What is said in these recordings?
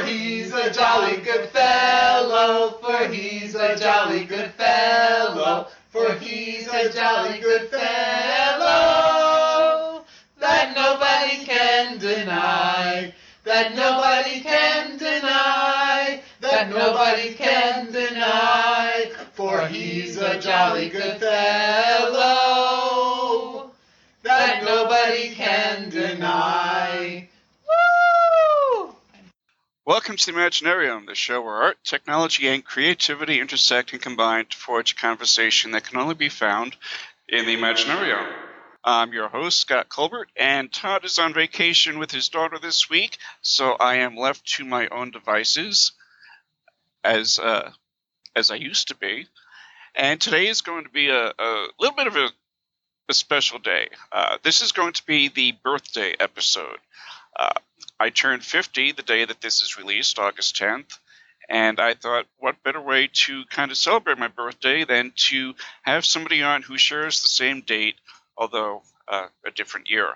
he's a jolly good fellow, for he's a jolly good fellow, for he's a jolly good fellow, that nobody can deny, that nobody can deny, that nobody can deny, for he's a jolly good fellow, that nobody can deny. Woo! Welcome to the Imaginarium, the show where art, technology, and creativity intersect and combine to forge a conversation that can only be found in the Imaginarium. I'm your host, Scott Colbert, and Todd is on vacation with his daughter this week, so I am left to my own devices, as I used to be. And today is going to be a little bit of a special day. This is going to be the birthday episode. I turned 50 the day that this is released, August 10th, and I thought, what better way to kind of celebrate my birthday than to have somebody on who shares the same date, although a different year.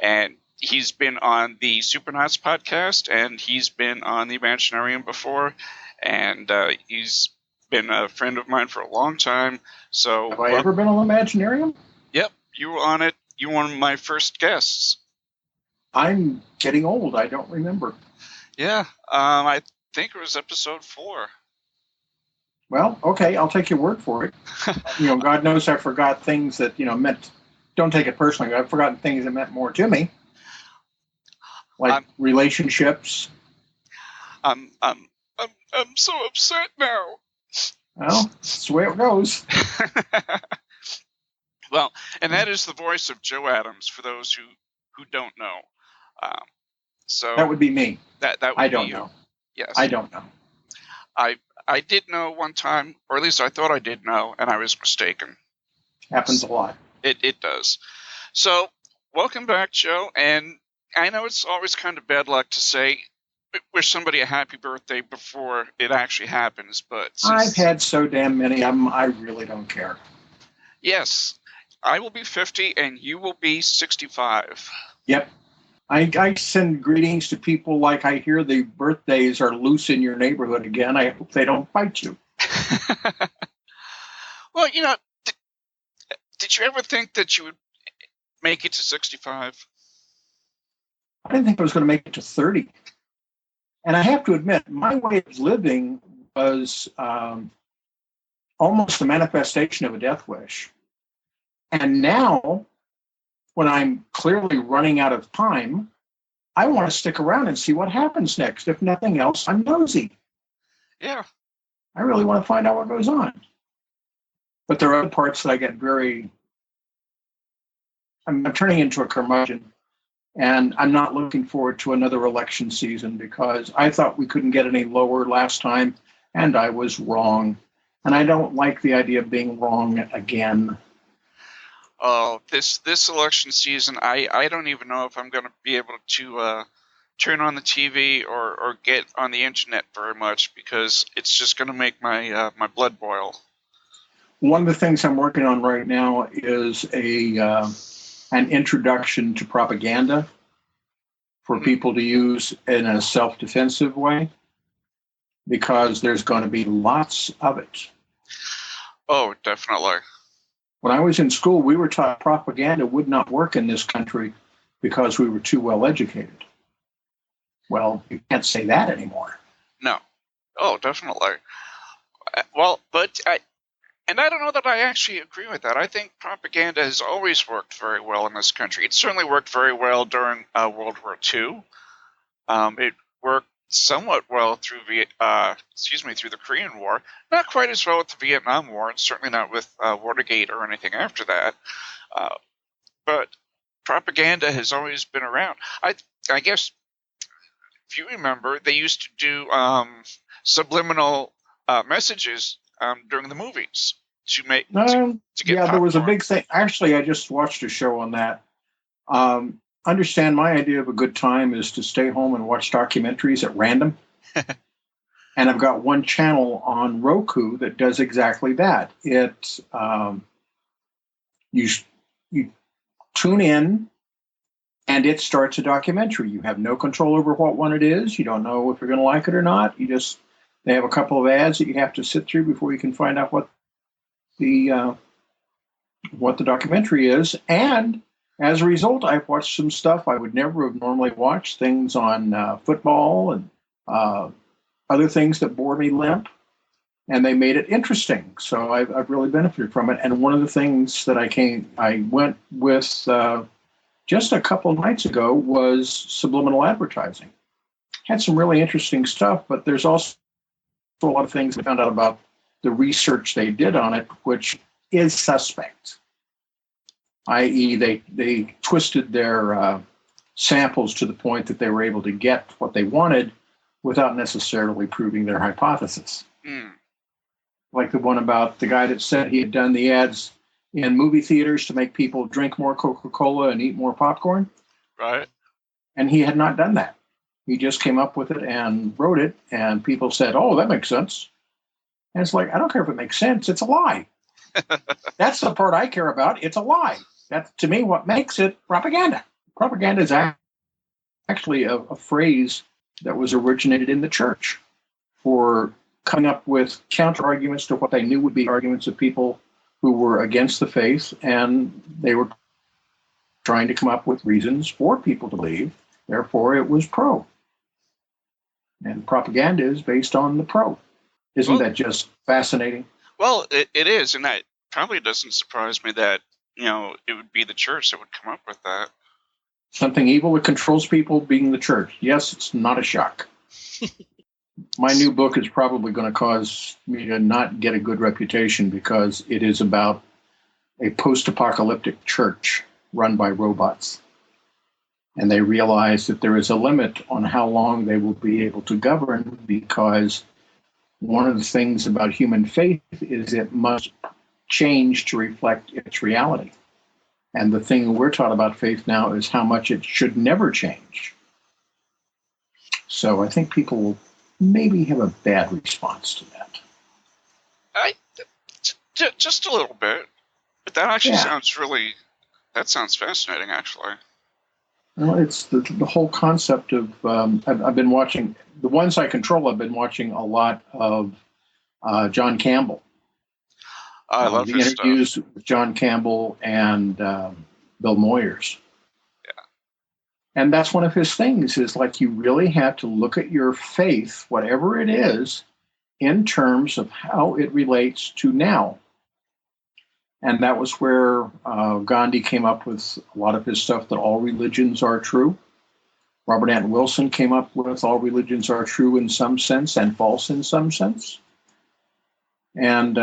And he's been on the Supernauts podcast, and he's been on the Imaginarium before, and he's been a friend of mine for a long time. So, have I ever been on the Imaginarium? Yep, you were on it. You were one of my first guests. I'm getting old. I don't remember. Yeah, I think it was episode 4. Well, okay, I'll take your word for it. God knows I forgot things that, meant, don't take it personally, I've forgotten things that meant more to me. Like relationships. I'm so upset now. Well, that's the way it goes. Well, and that is the voice of Joe Adams, for those who don't know. So that would be me. That would I be don't you. know. Yes. I don't know. I did know one time, or at least I thought I did know, and I was mistaken. Happens a lot. It does. So, welcome back, Joe. And I know it's always kind of bad luck to say wish somebody a happy birthday before it actually happens, but I've had so damn many of them, I really don't care. Yes. I will be 50 and you will be 65. Yep. I send greetings to people like I hear the birthdays are loose in your neighborhood again. I hope they don't bite you. Well, did you ever think that you would make it to 65? I didn't think I was going to make it to 30. And I have to admit, my way of living was almost a manifestation of a death wish. And now, when I'm clearly running out of time, I want to stick around and see what happens next. If nothing else, I'm nosy. Yeah. I really want to find out what goes on. But there are other parts that I get I'm turning into a curmudgeon. And I'm not looking forward to another election season because I thought we couldn't get any lower last time, and I was wrong. And I don't like the idea of being wrong again. Oh, this election season, I don't even know if I'm going to be able to turn on the TV or get on the internet very much because it's just going to make my my blood boil. One of the things I'm working on right now is an introduction to propaganda for people to use in a self-defensive way because there's going to be lots of it. Oh, definitely. When I was in school, we were taught propaganda would not work in this country because we were too well educated. Well, you can't say that anymore. No. Oh, definitely. Well, but I don't know that I actually agree with that. I think propaganda has always worked very well in this country. It certainly worked very well during World War II. It worked somewhat well through the Korean War. Not quite as well with the Vietnam War, and certainly not with Watergate or anything after that. But propaganda has always been around. I guess if you remember, they used to do subliminal messages during the movies to get yeah, popcorn. There was a big thing. Actually, I just watched a show on that. Understand my idea of a good time is to stay home and watch documentaries at random. And I've got one channel on Roku that does exactly that. It you tune in And it starts a documentary. You have no control over what one it is. You don't know if you're going to like it or not. They have a couple of ads that you have to sit through before you can find out what the documentary is. And as a result, I've watched some stuff I would never have normally watched, things on football and other things that bore me limp, and they made it interesting. So I've really benefited from it. And one of the things that I went with just a couple of nights ago was subliminal advertising. Had some really interesting stuff, but there's also a lot of things I found out about the research they did on it, which is suspect. I.e., they twisted their samples to the point that they were able to get what they wanted without necessarily proving their hypothesis. Mm. Like the one about the guy that said he had done the ads in movie theaters to make people drink more Coca-Cola and eat more popcorn. Right. And he had not done that. He just came up with it and wrote it, and people said, oh, that makes sense. And it's like, I don't care if it makes sense. It's a lie. That's the part I care about. It's a lie. That's, to me, what makes it propaganda. Propaganda is actually a phrase that was originated in the church for coming up with counter arguments to what they knew would be arguments of people who were against the faith, and they were trying to come up with reasons for people to believe. Therefore, it was pro. And propaganda is based on the pro. Isn't that just fascinating? Well, it is, and that probably doesn't surprise me that, it would be the church that would come up with that. Something evil that controls people being the church. Yes, it's not a shock. My new book is probably going to cause me to not get a good reputation because it is about a post-apocalyptic church run by robots. And they realize that there is a limit on how long they will be able to govern, because one of the things about human faith is it must change to reflect its reality. And the thing we're taught about faith now is how much it should never change. So I think people will maybe have a bad response to that. Just a little bit. But that actually sounds fascinating, actually. Well, it's the whole concept of, I've been watching, the ones I control, I've been watching a lot of John Campbell. I love the his interviews stuff. with John Campbell and Bill Moyers. Yeah. And that's one of his things, is like you really have to look at your faith, whatever it is, in terms of how it relates to now. And that was where Gandhi came up with a lot of his stuff, that all religions are true. Robert Anton Wilson came up with all religions are true in some sense and false in some sense. And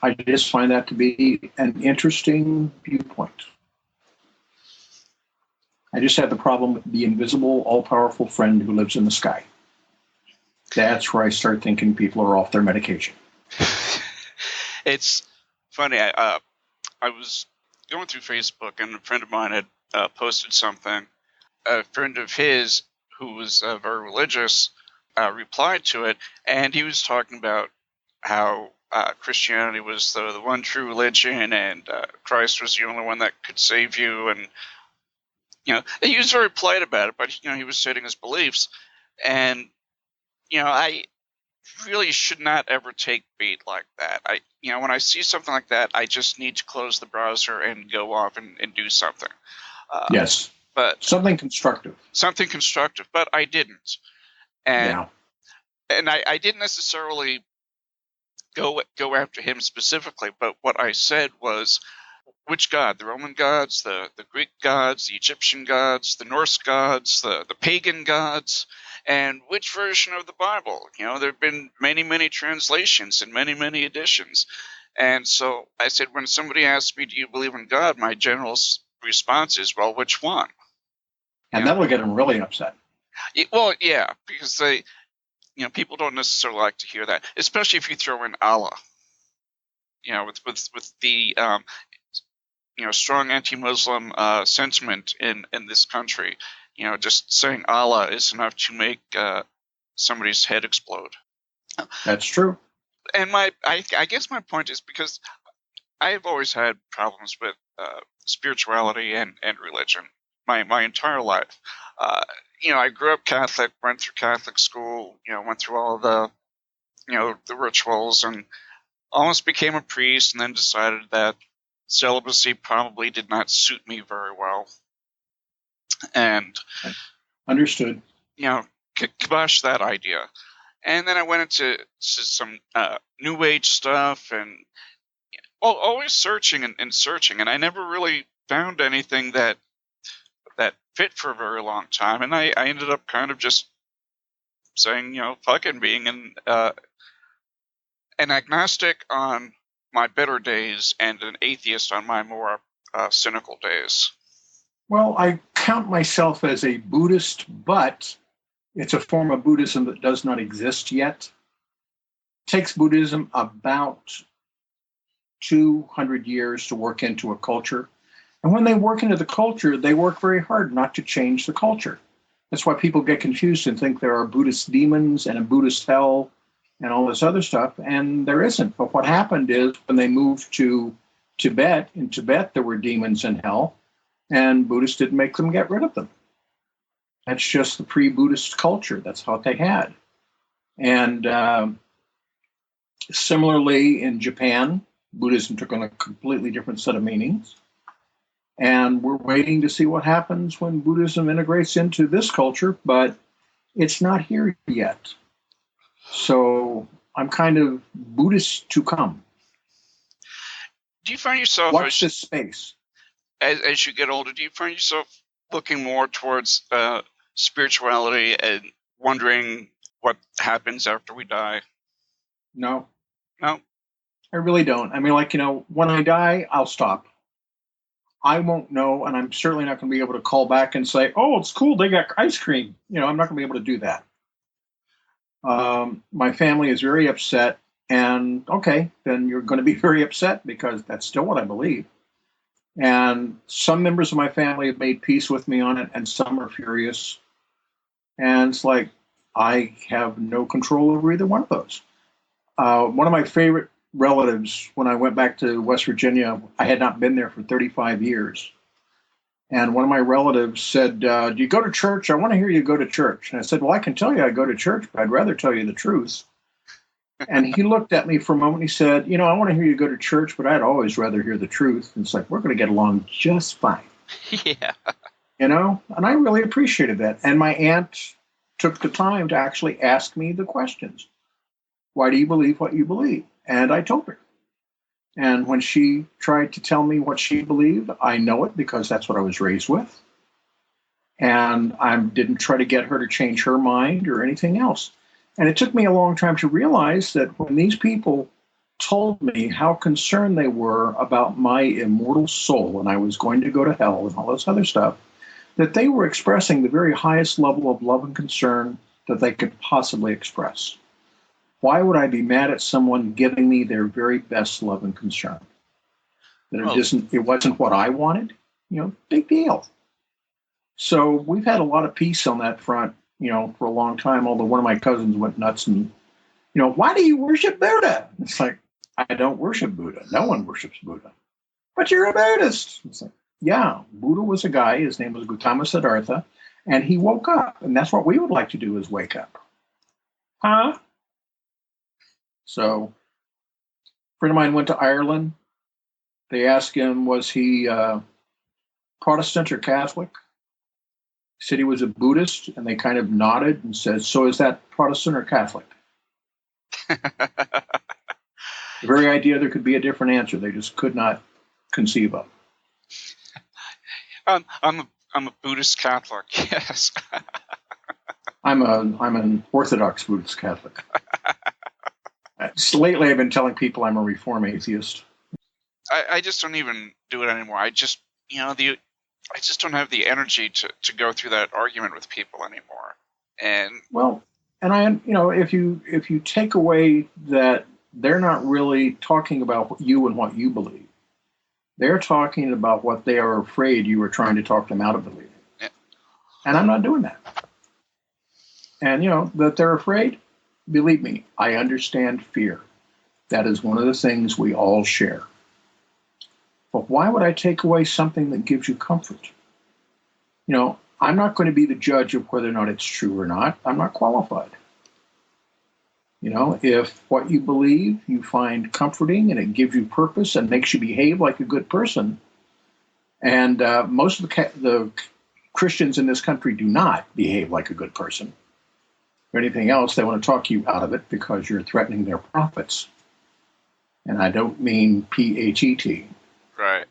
I just find that to be an interesting viewpoint. I just have the problem with the invisible, all-powerful friend who lives in the sky. That's where I start thinking people are off their medication. It's funny. I was going through Facebook, and a friend of mine had posted something. A friend of his, who was very religious, replied to it, and he was talking about how Christianity was the one true religion, and Christ was the only one that could save you. And he was very polite about it, but he was stating his beliefs, and I really should not ever take bait like that. When I see something like that, I just need to close the browser and go off and do something. Yes, but something constructive. But I didn't, and I didn't necessarily go after him specifically. But what I said was, which god? The Roman gods, the Greek gods, the Egyptian gods, the Norse gods, the pagan gods, and which version of the Bible? There have been many, many translations and many, many editions. And so I said, when somebody asks me, do you believe in God? My general response is, well, which one? And that will get them really upset. Well, yeah, because they, people don't necessarily like to hear that, especially if you throw in Allah. With the strong anti-Muslim sentiment in this country, just saying Allah is enough to make somebody's head explode. That's true. And I guess my point is, because I have always had problems with spirituality and religion my entire life. I grew up Catholic, went through Catholic school, went through all the, the rituals, and almost became a priest, and then decided that celibacy probably did not suit me very well. And understood. Kibosh that idea. And then I went into some New Age stuff, and always searching and searching, and I never really found anything that fit for a very long time. And I ended up kind of just saying, fuck it, being an agnostic on my better days and an atheist on my more cynical days. Well, I count myself as a Buddhist, but it's a form of Buddhism that does not exist yet. It takes Buddhism about 200 years to work into a culture. And when they work into the culture, they work very hard not to change the culture. That's why people get confused and think there are Buddhist demons and a Buddhist hell and all this other stuff, and there isn't. But what happened is when they moved to Tibet, in Tibet there were demons in hell, and Buddhists didn't make them get rid of them. That's just the pre-Buddhist culture. That's what they had. And similarly in Japan, Buddhism took on a completely different set of meanings. And we're waiting to see what happens when Buddhism integrates into this culture, but it's not here yet. So I'm kind of Buddhist to come. Do you find yourself... Watch this space. As you get older, do you find yourself looking more towards spirituality and wondering what happens after we die? No. No? I really don't. I mean, when I die, I'll stop. I won't know, and I'm certainly not going to be able to call back and say, oh, it's cool, they got ice cream. I'm not going to be able to do that. My family is very upset, and okay, then you're going to be very upset because that's still what I believe. And some members of my family have made peace with me on it, and some are furious. And it's like, I have no control over either one of those. One of my favorite relatives, when I went back to West Virginia, I had not been there for 35 years. And one of my relatives said, do you go to church? I want to hear you go to church. And I said, well, I can tell you I go to church, but I'd rather tell you the truth. And he looked at me for a moment. And he said, I want to hear you go to church, but I'd always rather hear the truth. And it's like, we're going to get along just fine. Yeah. And I really appreciated that. And my aunt took the time to actually ask me the questions. Why do you believe what you believe? And I told her. And when she tried to tell me what she believed, I know it because that's what I was raised with. And I didn't try to get her to change her mind or anything else. And it took me a long time to realize that when these people told me how concerned they were about my immortal soul and I was going to go to hell and all this other stuff, that they were expressing the very highest level of love and concern that they could possibly express. Why would I be mad at someone giving me their very best love and concern? That it wasn't what I wanted, big deal. So we've had a lot of peace on that front, for a long time, although one of my cousins went nuts and, why do you worship Buddha? It's like, I don't worship Buddha. No one worships Buddha. But you're a Buddhist. It's like, yeah, Buddha was a guy. His name was Gautama Siddhartha, and he woke up. And that's what we would like to do is wake up. Huh? So, a friend of mine went to Ireland. They asked him, was he Protestant or Catholic? He said he was a Buddhist, and they kind of nodded and said, so is that Protestant or Catholic? The very idea there could be a different answer, they just could not conceive of. I'm a Buddhist Catholic, yes. I'm an Orthodox Buddhist Catholic. Lately, I've been telling people I'm a Reform atheist. I just don't even do it anymore. I just, I just don't have the energy to go through that argument with people anymore. And if you take away that they're not really talking about you and what you believe, they're talking about what they are afraid you are trying to talk them out of believing. Yeah. And I'm not doing that. And that they're afraid. Believe me, I understand fear. That is one of the things we all share. But why would I take away something that gives you comfort? You know, I'm not going to be the judge of whether or not it's true or not. I'm not qualified. You know, if what you believe you find comforting and it gives you purpose and makes you behave like a good person, and most of the Christians in this country do not behave like a good person. Or anything else, they want to talk you out of it because you're threatening their profits. And I don't mean PHET. Right.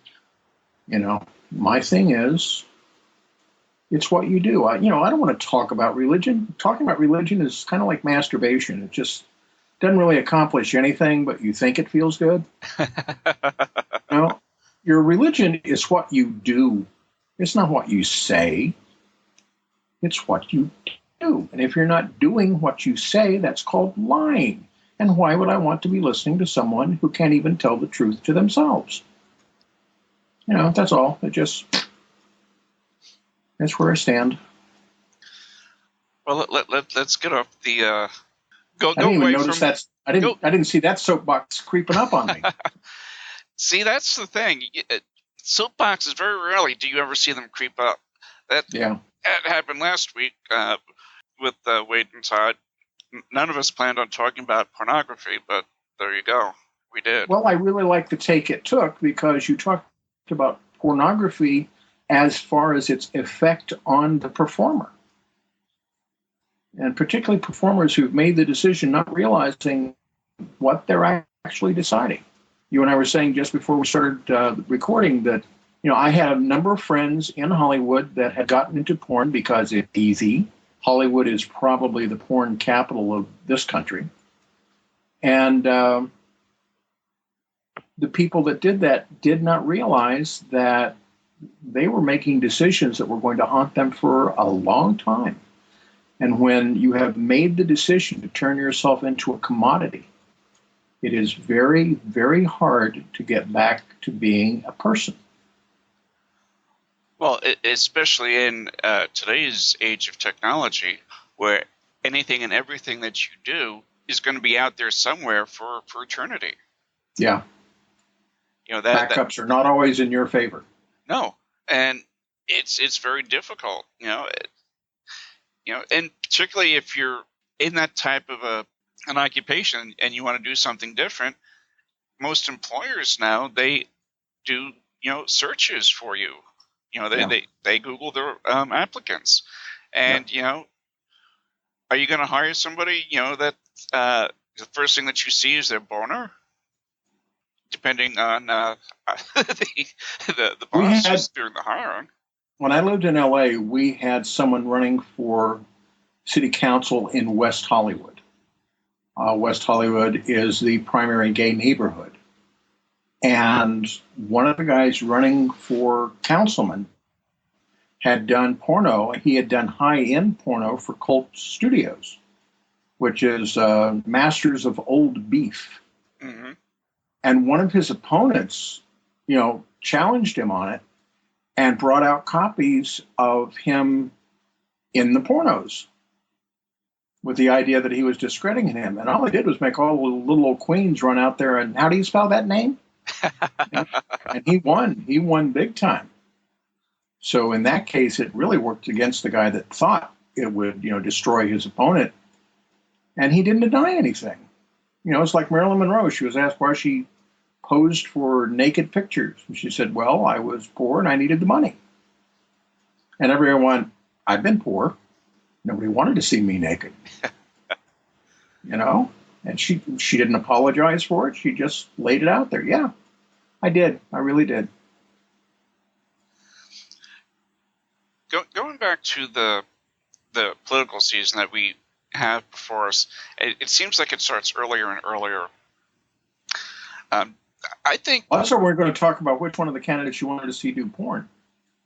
You know, my thing is, it's what you do. I don't want to talk about religion. Talking about religion is kind of like masturbation. It just doesn't really accomplish anything, but you think it feels good. Your religion is what you do. It's not what you say. It's what you do. And if you're not doing what you say, that's called lying. And why would I want to be listening to someone who can't even tell the truth to themselves? You know, that's all. That's where I stand. Well, let's get off the go I didn't even away notice from that. I didn't see that soapbox creeping up on me. See, that's the thing. Soapboxes, very rarely do you ever see them creep up. That happened last week with Wade and Todd. None of us planned on talking about pornography, but there you go. We did. Well, I really like the take it took because you talked about pornography as far as its effect on the performer. And particularly performers who've made the decision not realizing what they're actually deciding. You and I were saying just before we started recording that, you know, I had a number of friends in Hollywood that had gotten into porn because it's easy. Hollywood is probably the porn capital of this country. And the people that did that did not realize that they were making decisions that were going to haunt them for a long time. And when you have made the decision to turn yourself into a commodity, it is very, very hard to get back to being a person. Well, especially in today's age of technology, where anything and everything that you do is going to be out there somewhere for eternity. Yeah. You know, backups are not always in your favor. No, and it's very difficult. You know, and particularly if you're in that type of an occupation and you want to do something different, most employers now, they do, searches for you. You know, they Google their applicants, and are you going to hire somebody that the first thing that you see is their boner? Depending on the bosses during the hiring. When I lived in LA, we had someone running for city council in West Hollywood. West Hollywood is the primary gay neighborhood. And one of the guys running for councilman had done porno. He had done high-end porno for Colt Studios, which is Masters of Old Beef. Mm-hmm. And one of his opponents, challenged him on it and brought out copies of him in the pornos with the idea that he was discrediting him. And all he did was make all the little old queens run out there. And how do you spell that name? And he won. He won big time. So in that case, it really worked against the guy that thought it would, destroy his opponent. And he didn't deny anything. It's like Marilyn Monroe. She was asked why she posed for naked pictures. And she said, well, I was poor and I needed the money. And everyone went, I've been poor. Nobody wanted to see me naked. And she didn't apologize for it. She just laid it out there. Yeah, I did. I really did. Going back to the political season that we have before us, it seems like it starts earlier and earlier. I think. Also, we're going to talk about which one of the candidates you wanted to see do porn.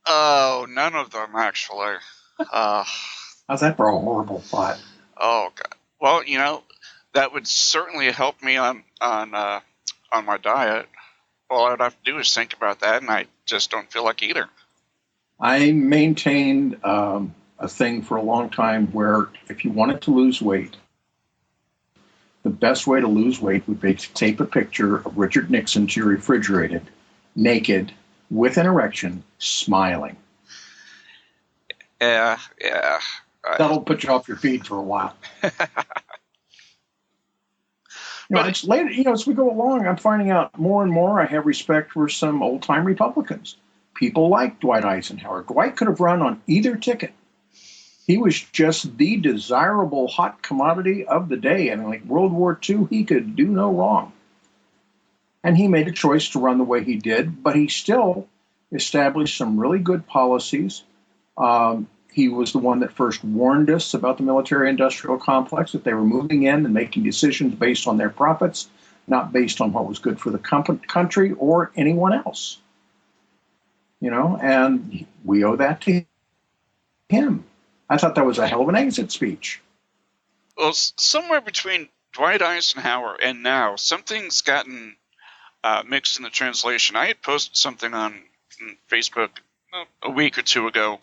Oh, none of them actually. How's that for a horrible thought? Oh God. Well, that would certainly help me on my diet. All I'd have to do is think about that, and I just don't feel like either. I maintained a thing for a long time where if you wanted to lose weight, the best way to lose weight would be to tape a picture of Richard Nixon to your refrigerator naked, with an erection, smiling. Yeah. That'll put you off your feet for a while. It's later. As we go along, I'm finding out more and more. I have respect for some old-time Republicans. People like Dwight Eisenhower. Dwight could have run on either ticket. He was just the desirable hot commodity of the day, and like World War II, he could do no wrong. And he made a choice to run the way he did, but he still established some really good policies. He was the one that first warned us about the military-industrial complex, that they were moving in and making decisions based on their profits, not based on what was good for the country or anyone else. And we owe that to him. I thought that was a hell of an exit speech. Well, somewhere between Dwight Eisenhower and now, something's gotten mixed in the translation. I had posted something on Facebook a week or two ago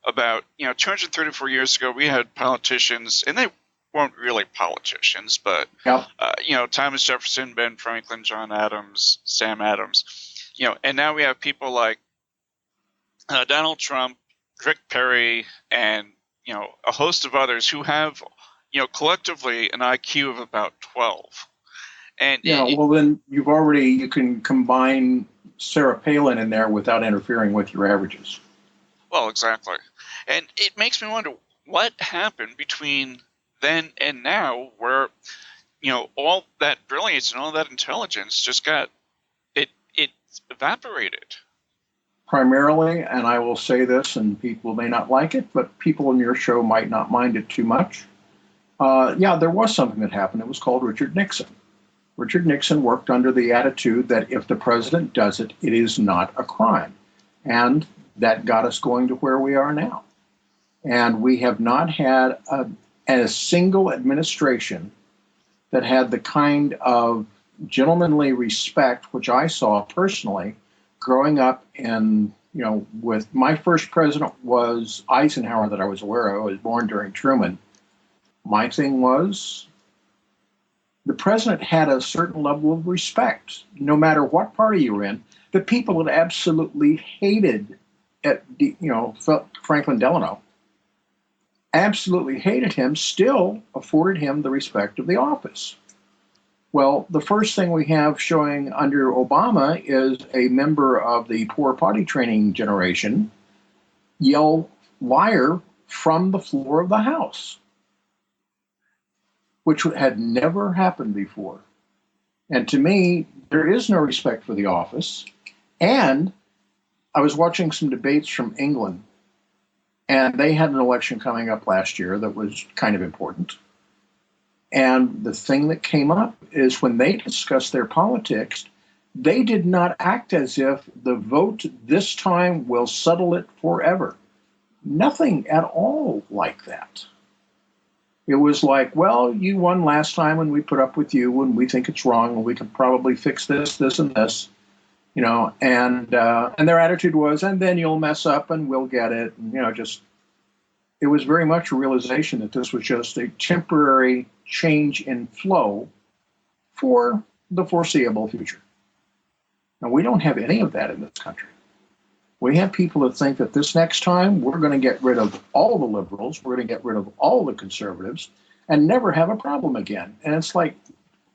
about, 234 years ago, we had politicians, and they weren't really politicians, but, yep. Thomas Jefferson, Ben Franklin, John Adams, Sam Adams, and now we have people like Donald Trump, Rick Perry, and, a host of others who have, collectively an IQ of about 12. And then you can combine Sarah Palin in there without interfering with your averages. Well, exactly. And it makes me wonder what happened between then and now where, all that brilliance and all that intelligence just got, it evaporated. Primarily, and I will say this, and people may not like it, but people in your show might not mind it too much. There was something that happened. It was called Richard Nixon. Richard Nixon worked under the attitude that if the president does it, it is not a crime. And that got us going to where we are now. And we have not had a single administration that had the kind of gentlemanly respect, which I saw personally growing up in, with my first president was Eisenhower that I was aware of. I was born during Truman. My thing was the president had a certain level of respect, no matter what party you were in. The people that absolutely hated Franklin Delano, absolutely hated him, still afforded him the respect of the office. Well, the first thing we have showing under Obama is a member of the poor potty training generation yell liar from the floor of the House, which had never happened before. And to me, there is no respect for the office. And I was watching some debates from England, and they had an election coming up last year that was kind of important. And the thing that came up is when they discussed their politics, they did not act as if the vote this time will settle it forever. Nothing at all like that. It was like, well, you won last time and we put up with you and we think it's wrong and we can probably fix this, this, and this, and their attitude was, and then you'll mess up and we'll get it. And, it was very much a realization that this was just a temporary change in flow for the foreseeable future. Now, we don't have any of that in this country. We have people that think that this next time we're going to get rid of all the liberals, we're going to get rid of all the conservatives, and never have a problem again. And it's like,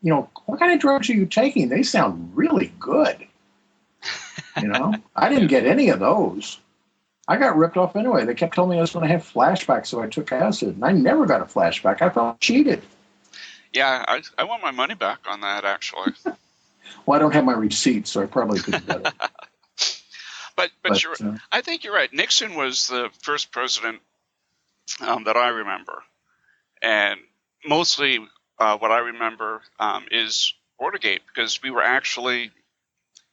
what kind of drugs are you taking? They sound really good. I didn't get any of those. I got ripped off anyway. They kept telling me I was going to have flashbacks, so I took acid, and I never got a flashback. I felt cheated. Yeah, I want my money back on that, actually. Well, I don't have my receipt, so I probably could get it. But I think you're right. Nixon was the first president that I remember. And mostly what I remember is Watergate, because we were actually,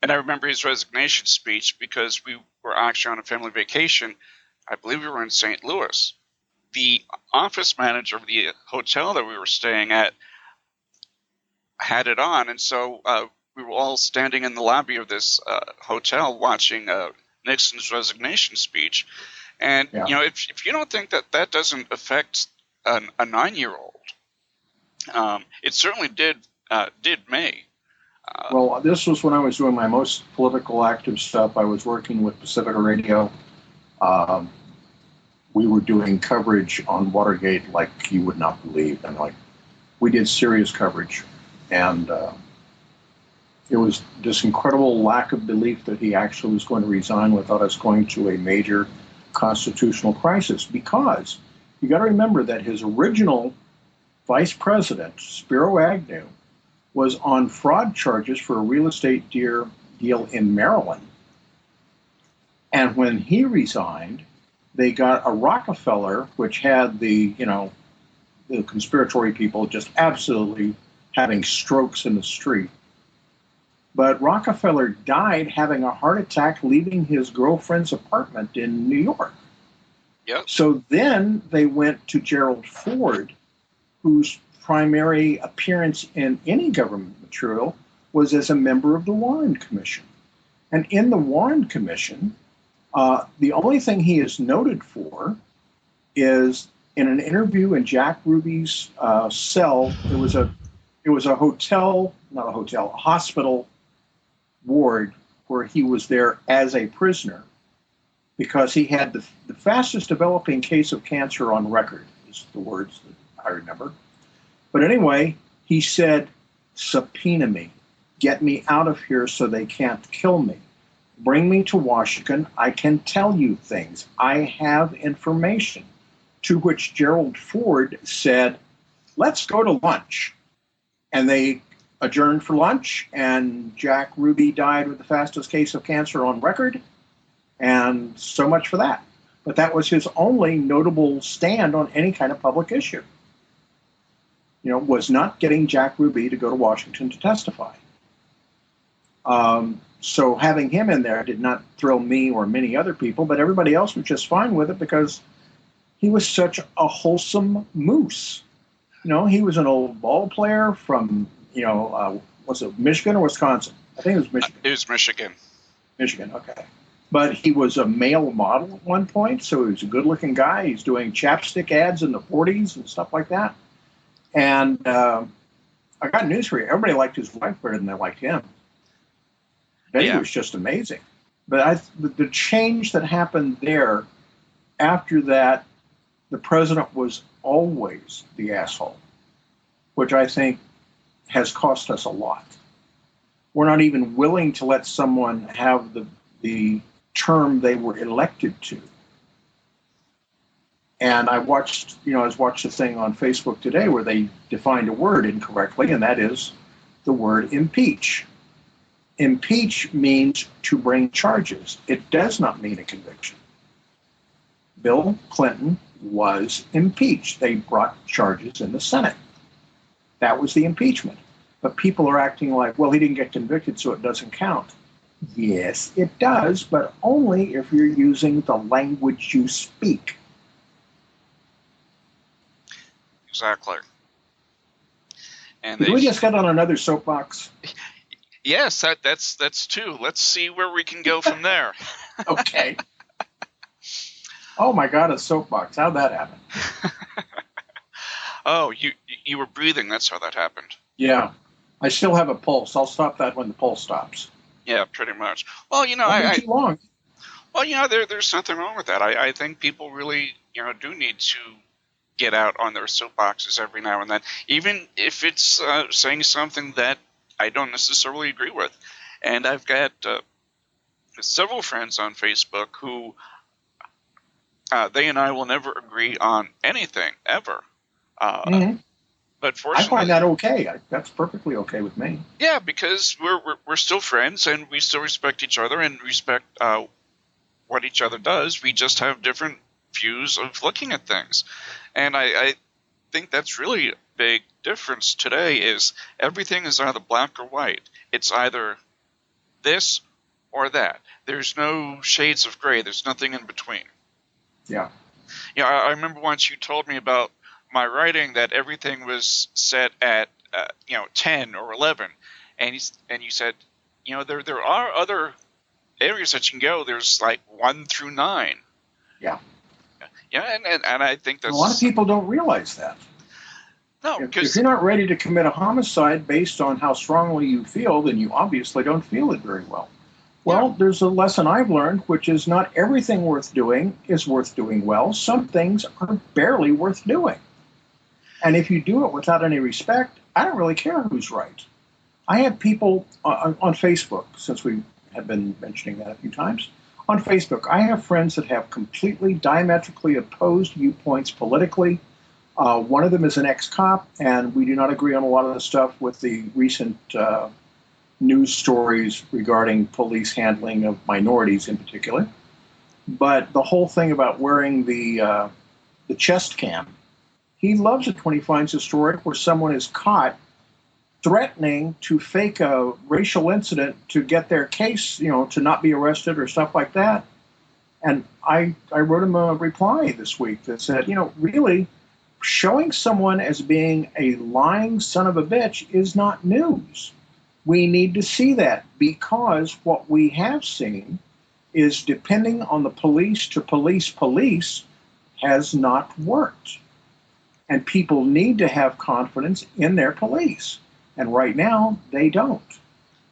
and I remember his resignation speech because we were actually on a family vacation. I believe we were in St. Louis. The office manager of the hotel that we were staying at had it on, and so we were all standing in the lobby of this hotel watching Nixon's resignation speach. And, if you don't think that doesn't affect a 9-year-old, it certainly did me. Well, this was when I was doing my most political active stuff. I was working with Pacifica Radio. We were doing coverage on Watergate like you would not believe. And like, we did serious coverage. And there was this incredible lack of belief that he actually was going to resign without us going to a major constitutional crisis. Because you got to remember that his original vice president, Spiro Agnew, was on fraud charges for a real estate deal in Maryland. And when he resigned, they got a Rockefeller, which had the conspiratory people just absolutely having strokes in the street. But Rockefeller died having a heart attack leaving his girlfriend's apartment in New York. Yep. So then they went to Gerald Ford, whose primary appearance in any government material was as a member of the Warren Commission. And in the Warren Commission, the only thing he is noted for is in an interview in Jack Ruby's cell. It was a hospital ward where he was there as a prisoner because he had the fastest developing case of cancer on record, is the words that I remember. But anyway, he said, subpoena me, get me out of here so they can't kill me. Bring me to Washington. I can tell you things. I have information. To which Gerald Ford said, let's go to lunch. And they adjourned for lunch, and Jack Ruby died with the fastest case of cancer on record. And so much for that. But that was his only notable stand on any kind of public issue. Was not getting Jack Ruby to go to Washington to testify. So having him in there did not thrill me or many other people, but everybody else was just fine with it because he was such a wholesome moose. He was an old ball player from, was it Michigan or Wisconsin? I think it was Michigan. It was Michigan. Michigan, okay. But he was a male model at one point, so he was a good-looking guy. He's doing chapstick ads in the 40s and stuff like that. And I got news for you. Everybody liked his wife better than they liked him. Betty was just amazing. But the change that happened there, after that, the president was always the asshole, which I think has cost us a lot. We're not even willing to let someone have the term they were elected to. And I watched a thing on Facebook today where they defined a word incorrectly, and that is the word impeach. Impeach means to bring charges. It does not mean a conviction. Bill Clinton was impeached. They brought charges in the Senate. That was the impeachment. But people are acting like, well, he didn't get convicted, so it doesn't count. Yes, it does, but only if you're using the language you speak. Exactly. And Did we just get on another soapbox? Yes, that's two. Let's see where we can go from there. Okay. Oh my God, a soapbox. How'd that happen? Oh, you were breathing. That's how that happened. Yeah. I still have a pulse. I'll stop that when the pulse stops. Yeah, pretty much. Well, too long. Well, there's nothing wrong with that. I think people really, do need to get out on their soapboxes every now and then, even if it's saying something that I don't necessarily agree with. And I've got several friends on Facebook who they and I will never agree on anything, ever. But fortunately, I find that okay. That's perfectly okay with me. Yeah, because we're still friends, and we still respect each other and respect what each other does. We just have different views of looking at things. And I think that's really a big difference today is everything is either black or white. It's either this or that. There's no shades of gray. There's nothing in between. Yeah. I remember once you told me about my writing that everything was set at 10 or 11, and you said there are other areas that you can go. There's like 1 through 9. Yeah. Yeah, and I think that's a lot of people don't realize that. No, If because you're not ready to commit a homicide based on how strongly you feel, then you obviously don't feel it very well. Well, there's a lesson I've learned, which is not everything worth doing is worth doing well. Some things are barely worth doing. And if you do it without any respect, I don't really care who's right. I have people on Facebook, since we have been mentioning that a few times. On Facebook, I have friends that have completely diametrically opposed viewpoints politically. One of them is an ex-cop, and we do not agree on a lot of the stuff with the recent news stories regarding police handling of minorities in particular. But the whole thing about wearing the chest cam, he loves it when he finds a story where someone is caught threatening to fake a racial incident to get their case, to not be arrested or stuff like that. And I wrote him a reply this week that said, really, showing someone as being a lying son of a bitch is not news. We need to see that, because what we have seen is depending on the police to police has not worked. And people need to have confidence in their police. And right now, they don't.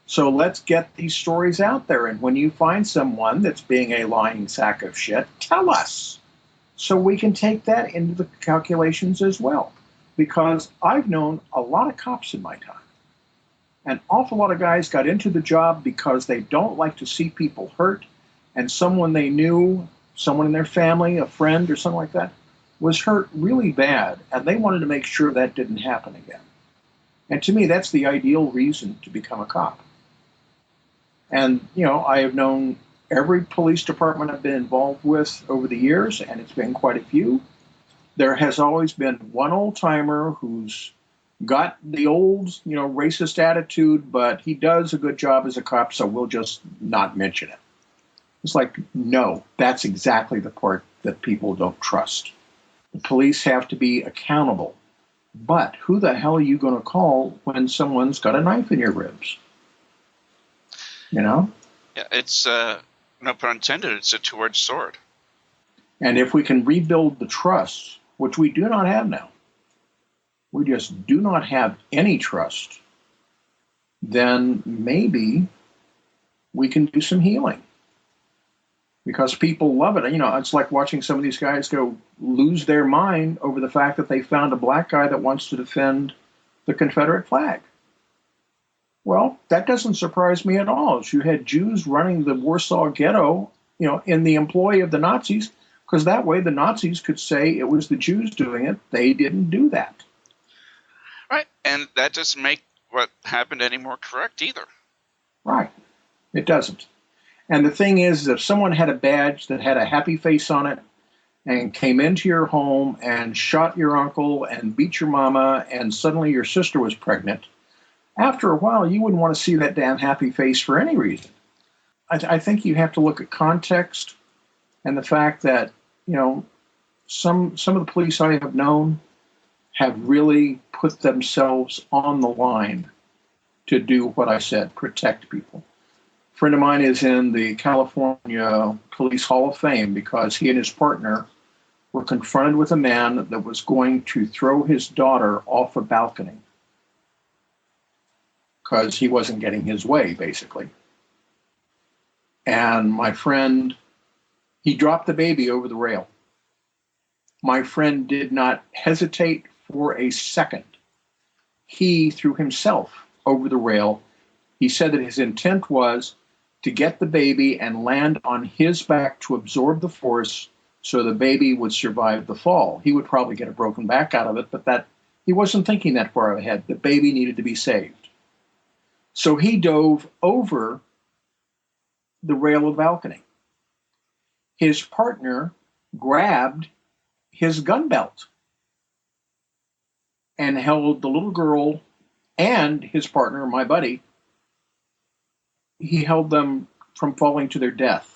So let's get these stories out there. And when you find someone that's being a lying sack of shit, tell us, so we can take that into the calculations as well. Because I've known a lot of cops in my time. An awful lot of guys got into the job because they don't like to see people hurt, and someone they knew, someone in their family, a friend or something like that, was hurt really bad, and they wanted to make sure that didn't happen again. And to me, that's the ideal reason to become a cop. And, I have known every police department I've been involved with over the years, and it's been quite a few. There has always been one old-timer who's got the old, racist attitude, but he does a good job as a cop, so we'll just not mention it. It's like, no, that's exactly the part that people don't trust. The police have to be accountable. But who the hell are you going to call when someone's got a knife in your ribs? Yeah, it's, no pun intended, it's a two-edged sword. And if we can rebuild the trust, which we do not have now, we just do not have any trust, then maybe we can do some healing. Because people love it. It's like watching some of these guys go lose their mind over the fact that they found a black guy that wants to defend the Confederate flag. Well, that doesn't surprise me at all. You had Jews running the Warsaw Ghetto, in the employ of the Nazis, because that way the Nazis could say it was the Jews doing it. They didn't do that. Right, and that doesn't make what happened any more correct either. Right, it doesn't. And the thing is, if someone had a badge that had a happy face on it and came into your home and shot your uncle and beat your mama and suddenly your sister was pregnant, after a while you wouldn't want to see that damn happy face for any reason. I think you have to look at context and the fact that, some of the police I have known have really put themselves on the line to do what I said, protect people. A friend of mine is in the California Police Hall of Fame because he and his partner were confronted with a man that was going to throw his daughter off a balcony because he wasn't getting his way, basically. And my friend, he dropped the baby over the rail. My friend did not hesitate for a second. He threw himself over the rail. He said that his intent was to get the baby and land on his back to absorb the force so the baby would survive the fall. He would probably get a broken back out of it, but that he wasn't thinking that far ahead. The baby needed to be saved. So he dove over the rail of the balcony. His partner grabbed his gun belt and held the little girl and his partner, my buddy, he held them from falling to their death.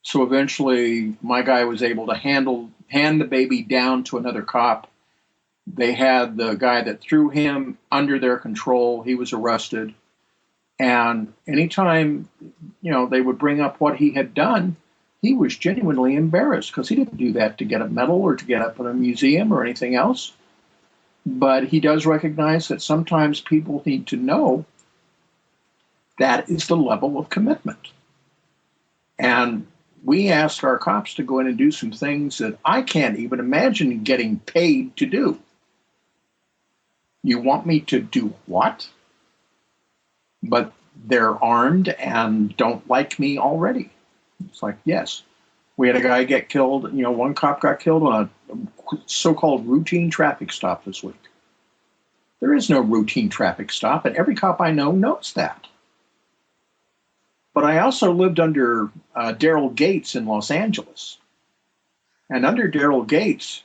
So eventually my guy was able to hand the baby down to another cop. They had the guy that threw him under their control. He was arrested. And anytime, they would bring up what he had done, he was genuinely embarrassed because he didn't do that to get a medal or to get up in a museum or anything else. But he does recognize that sometimes people need to know that is the level of commitment. And we asked our cops to go in and do some things that I can't even imagine getting paid to do. You want me to do what? But they're armed and don't like me already. It's like, yes. We had a guy get killed. One cop got killed on a so-called routine traffic stop this week. There is no routine traffic stop, and every cop I know knows that. But I also lived under Daryl Gates in Los Angeles. And under Daryl Gates,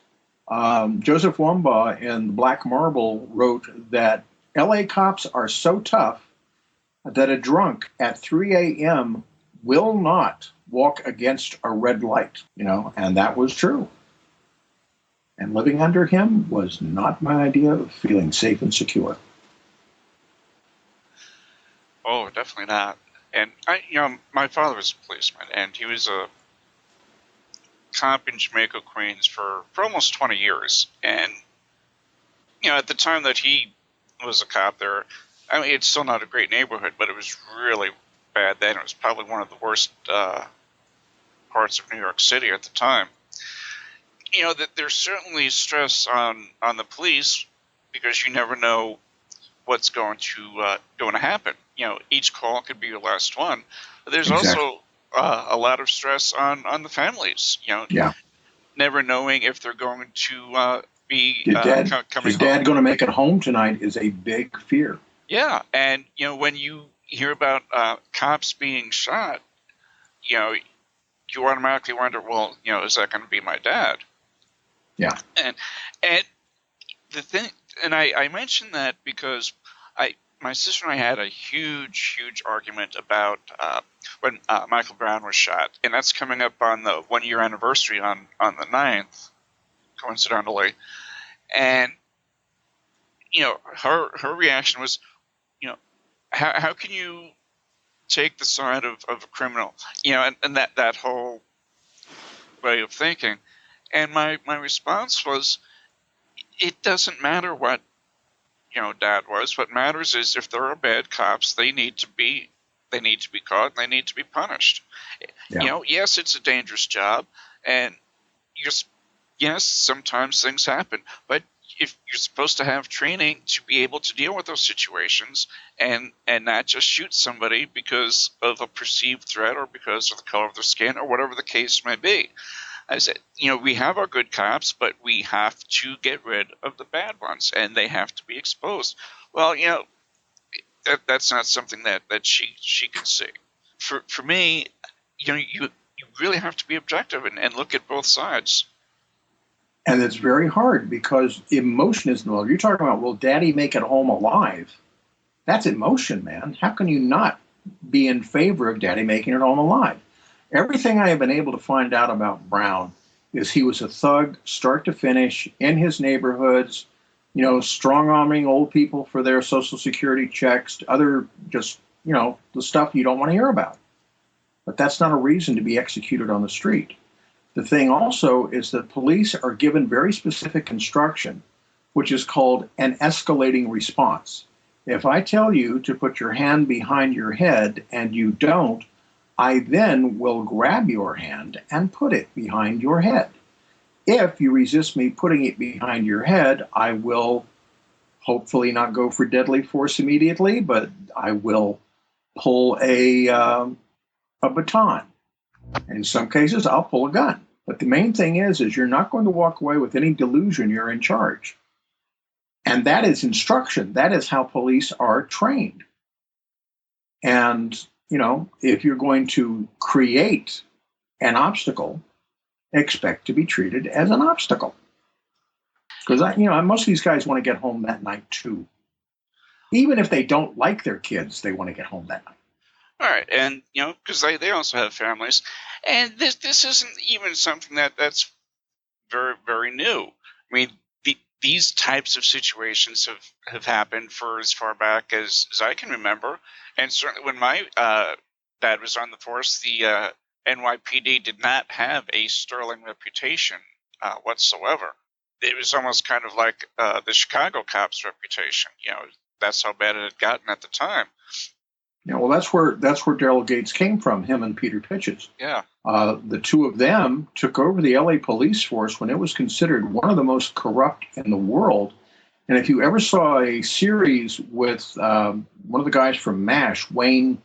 Joseph Wambaugh in Black Marble wrote that LA cops are so tough that a drunk at 3 a.m. will not walk against a red light, and that was true. And living under him was not my idea of feeling safe and secure. Oh, definitely not. And my father was a policeman, and he was a cop in Jamaica, Queens for almost 20 years. And, at the time that he was a cop there, it's still not a great neighborhood, but it was really bad then. It was probably one of the worst parts of New York City at the time. That there's certainly stress on the police because you never know what's going to happen. Each call could be your last one. But there's also a lot of stress on the families. Never knowing if they're going to be coming home. Is Dad going to make it home tonight is a big fear. Yeah, and when you hear about cops being shot, you automatically wonder, well, is that going to be my dad? Yeah. And the thing, and I mentioned that because my sister and I had a huge argument about when Michael Brown was shot, and that's coming up on the 1-year anniversary on the 9th, coincidentally. And her reaction was, how can you take the side of a criminal, and that whole way of thinking. And my response was, it doesn't matter what Dad was. What matters is if there are bad cops, they need to be caught and they need to be punished. Yeah. Yes, it's a dangerous job, and yes, sometimes things happen, but if you're supposed to have training to be able to deal with those situations and not just shoot somebody because of a perceived threat or because of the color of their skin or whatever the case may be. I said, we have our good cops, but we have to get rid of the bad ones, and they have to be exposed. Well, that's not something that she can see. For me, you really have to be objective and look at both sides. And it's very hard because emotion is involved. You're talking about, will Daddy make it home alive? That's emotion, man. How can you not be in favor of Daddy making it home alive? Everything I have been able to find out about Brown is he was a thug, start to finish, in his neighborhoods, strong-arming old people for their Social Security checks, other just, the stuff you don't want to hear about. But that's not a reason to be executed on the street. The thing also is that police are given very specific instruction, which is called an escalating response. If I tell you to put your hand behind your head and you don't, I then will grab your hand and put it behind your head. If you resist me putting it behind your head, I will hopefully not go for deadly force immediately, but I will pull a baton. In some cases, I'll pull a gun. But the main thing is you're not going to walk away with any delusion you're in charge. And that is instruction. That is how police are trained. And, if you're going to create an obstacle, expect to be treated as an obstacle. Because, most of these guys want to get home that night, too. Even if they don't like their kids, they want to get home that night. All right, and because they also have families, and this isn't even something that's very, very new. I mean, these types of situations have happened for as far back as I can remember, and certainly when my dad was on the force, the NYPD did not have a sterling reputation whatsoever. it was almost kind of like the Chicago cops' reputation. That's how bad it had gotten at the time. Yeah, well, that's where Daryl Gates came from. Him and Peter Pitches. Yeah. The two of them took over the LA police force when it was considered one of the most corrupt in the world. And if you ever saw a series with one of the guys from MASH, Wayne,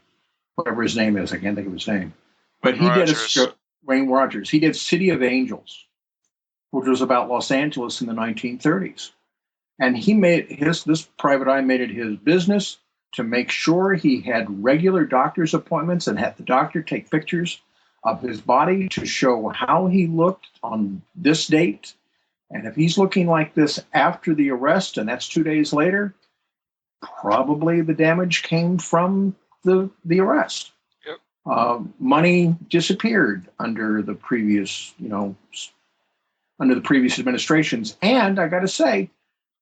whatever his name is, I can't think of his name, but he did Wayne Rogers. He did City of Angels, which was about Los Angeles in the 1930s. And he made this private eye made it his business to make sure he had regular doctor's appointments and had the doctor take pictures of his body to show how he looked on this date. And if he's looking like this after the arrest, and that's 2 days later, probably the damage came from the arrest. Yep. Money disappeared under the previous, administrations. And I got to say,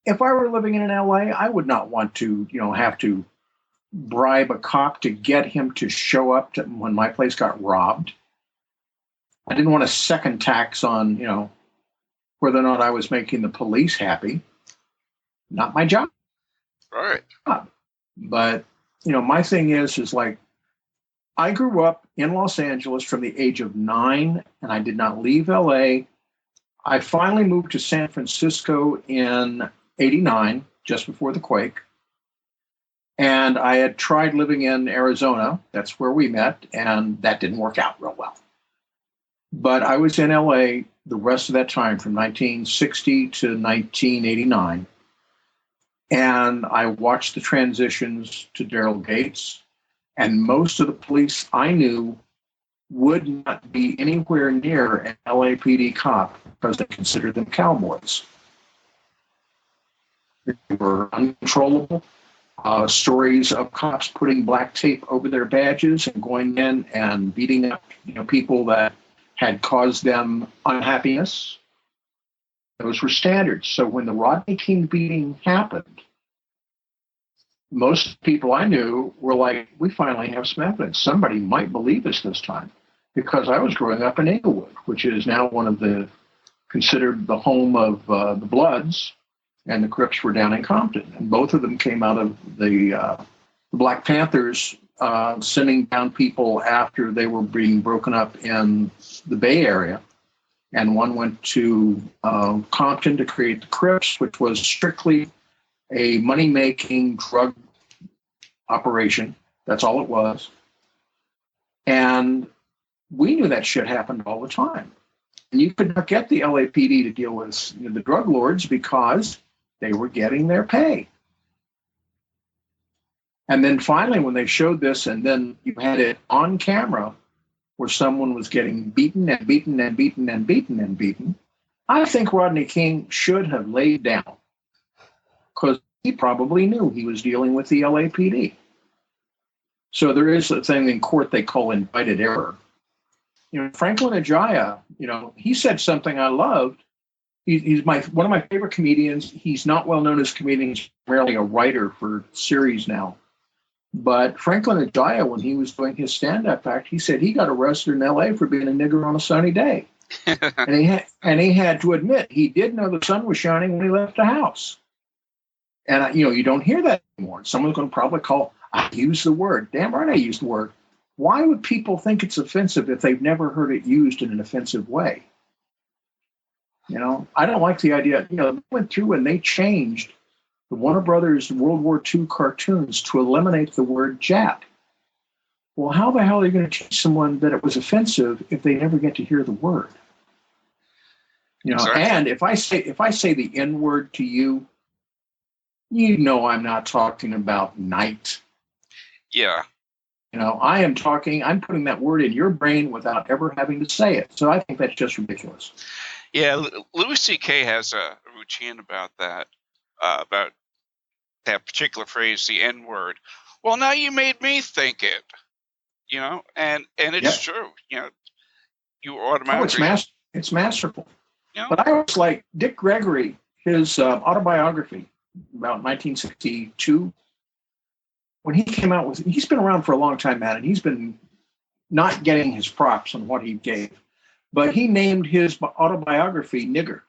if I were living in LA, I would not want to, have to bribe a cop to get him to show up when my place got robbed. I didn't want a second tax on, whether or not I was making the police happy. Not my job. Right. But, my thing is like, I grew up in Los Angeles from the age of 9, and I did not leave LA. I finally moved to San Francisco in 89, just before the quake. And I had tried living in Arizona. That's where we met, and that didn't work out real well. But I was in LA the rest of that time, from 1960 to 1989. And I watched the transitions to Daryl Gates. And most of the police I knew would not be anywhere near an LAPD cop because they considered them cowboys. They were uncontrollable. Stories of cops putting black tape over their badges and going in and beating up, people that had caused them unhappiness. Those were standards. So when the Rodney King beating happened, most people I knew were like, we finally have some evidence. Somebody might believe us this time. Because I was growing up in Inglewood, which is now considered the home of the Bloods, and the Crips were down in Compton. And both of them came out of the Black Panthers sending down people after they were being broken up in the Bay Area. And one went to Compton to create the Crips, which was strictly a money-making drug operation. That's all it was. And we knew that shit happened all the time. And you could not get the LAPD to deal with the drug lords because they were getting their pay. And then finally, when they showed this, and then you had it on camera where someone was getting beaten and beaten and beaten and beaten and beaten, I think Rodney King should have laid down because he probably knew he was dealing with the LAPD. So there is a thing in court they call invited error. Franklin Ajaya, he said something I loved. He's one of my favorite comedians. He's not well known as a comedian. He's primarily a writer for series now. But Franklin Ajaya, when he was doing his stand-up act, he said he got arrested in L.A. for being a nigger on a sunny day. and he had to admit he did know the sun was shining when he left the house. And, you don't hear that anymore. Someone's going to probably call, I used the word. Damn right I used the word. Why would people think it's offensive if they've never heard it used in an offensive way? I don't like the idea. They went through and they changed the Warner Brothers World War II cartoons to eliminate the word Jap. Well, how the hell are you going to teach someone that it was offensive if they never get to hear the word? Exactly. And if I say the N word to you, I'm not talking about night. Yeah. I'm putting that word in your brain without ever having to say it. So I think that's just ridiculous. Yeah, Louis C.K. has a routine about that particular phrase, the N-word. Well, now you made me think it, and it's true. You automatically. It's masterful. But I was like Dick Gregory, his autobiography about 1962. When he came out with, he's been around for a long time, man, and he's been not getting his props on what he gave. But he named his autobiography Nigger.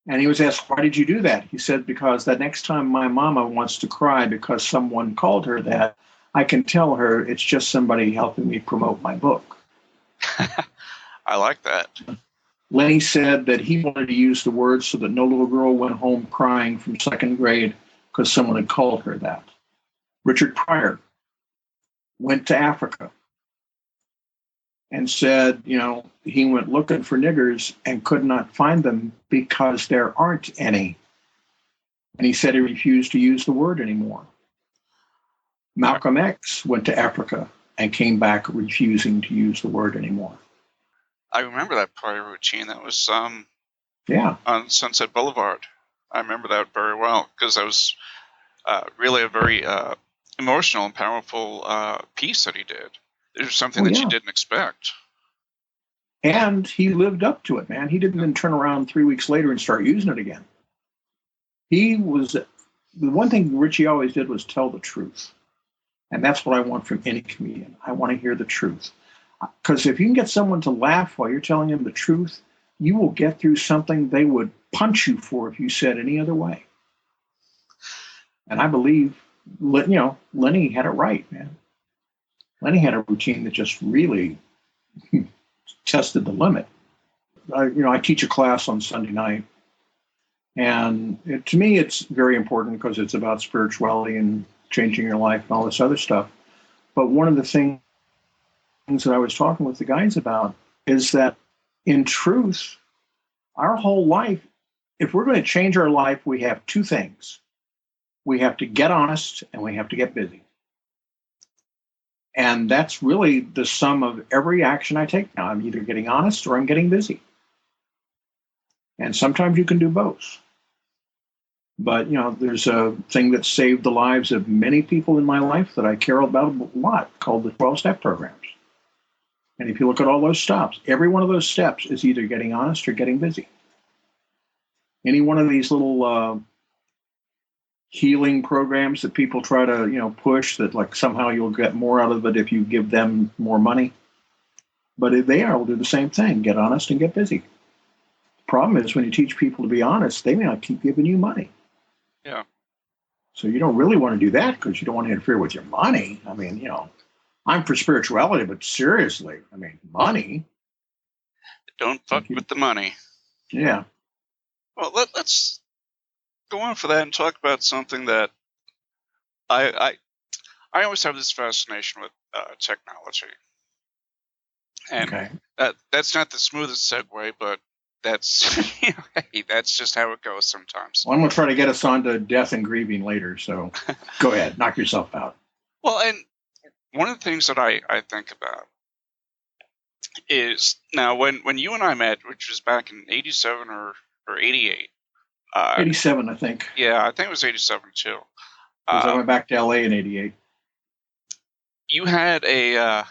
And he was asked, why did you do that? He said, because the next time my mama wants to cry because someone called her that, I can tell her it's just somebody helping me promote my book. I like that. Lenny said that he wanted to use the words so that no little girl went home crying from second grade because someone had called her that. Richard Pryor went to Africa and said, he went looking for niggers and could not find them because there aren't any. And he said he refused to use the word anymore. Malcolm X went to Africa and came back refusing to use the word anymore. I remember that Pryor routine. That was on Sunset Boulevard. I remember that very well because that was really a very emotional and powerful piece that he did. It was something that you didn't expect. And he lived up to it, man. He didn't then turn around 3 weeks later and start using it again. The one thing Richie always did was tell the truth. And that's what I want from any comedian. I want to hear the truth. Because if you can get someone to laugh while you're telling them the truth, you will get through something they would punch you for if you said any other way. And I believe, Lenny had it right, man. Lenny had a routine that just really tested the limit. I teach a class on Sunday night. And to me, it's very important because it's about spirituality and changing your life and all this other stuff. But one of the things that I was talking with the guys about is that in truth, our whole life, if we're going to change our life, we have two things. We have to get honest and we have to get busy. And that's really the sum of every action I take now. I'm either getting honest or I'm getting busy. And sometimes you can do both. But, there's a thing that saved the lives of many people in my life that I care about a lot called the 12-step programs. And if you look at all those steps, every one of those steps is either getting honest or getting busy. Any one of these little healing programs that people try to, push that like somehow you'll get more out of it if you give them more money. But if they will do the same thing, get honest and get busy. The problem is when you teach people to be honest, they may not keep giving you money. Yeah. So you don't really want to do that because you don't want to interfere with your money. I mean, I'm for spirituality, but seriously, money. Don't fuck with the money. Yeah. Well, let's go on for that and talk about something that I always have this fascination with technology. And that's not the smoothest segue, but that's that's just how it goes sometimes. Well, I'm going to try to get us on to death and grieving later, so go ahead, knock yourself out. Well, and one of the things that I think about is now when you and I met, which was back in 87 or 88. 87, I think. Yeah, I think it was 87 too. Because I went back to LA in 88. You had a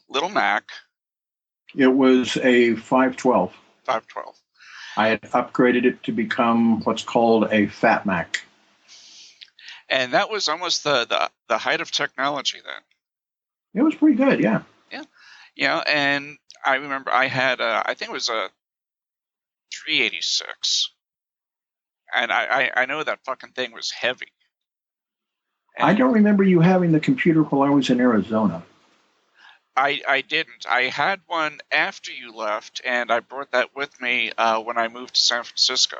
little Mac. It was a 512. 512. I had upgraded it to become what's called a Fat Mac. And that was almost the height of technology then. It was pretty good, yeah. Yeah. And I remember I had I think it was a 386. And I know that fucking thing was heavy. And I don't remember you having the computer while I was in Arizona. I didn't. I had one after you left, and I brought that with me when I moved to San Francisco.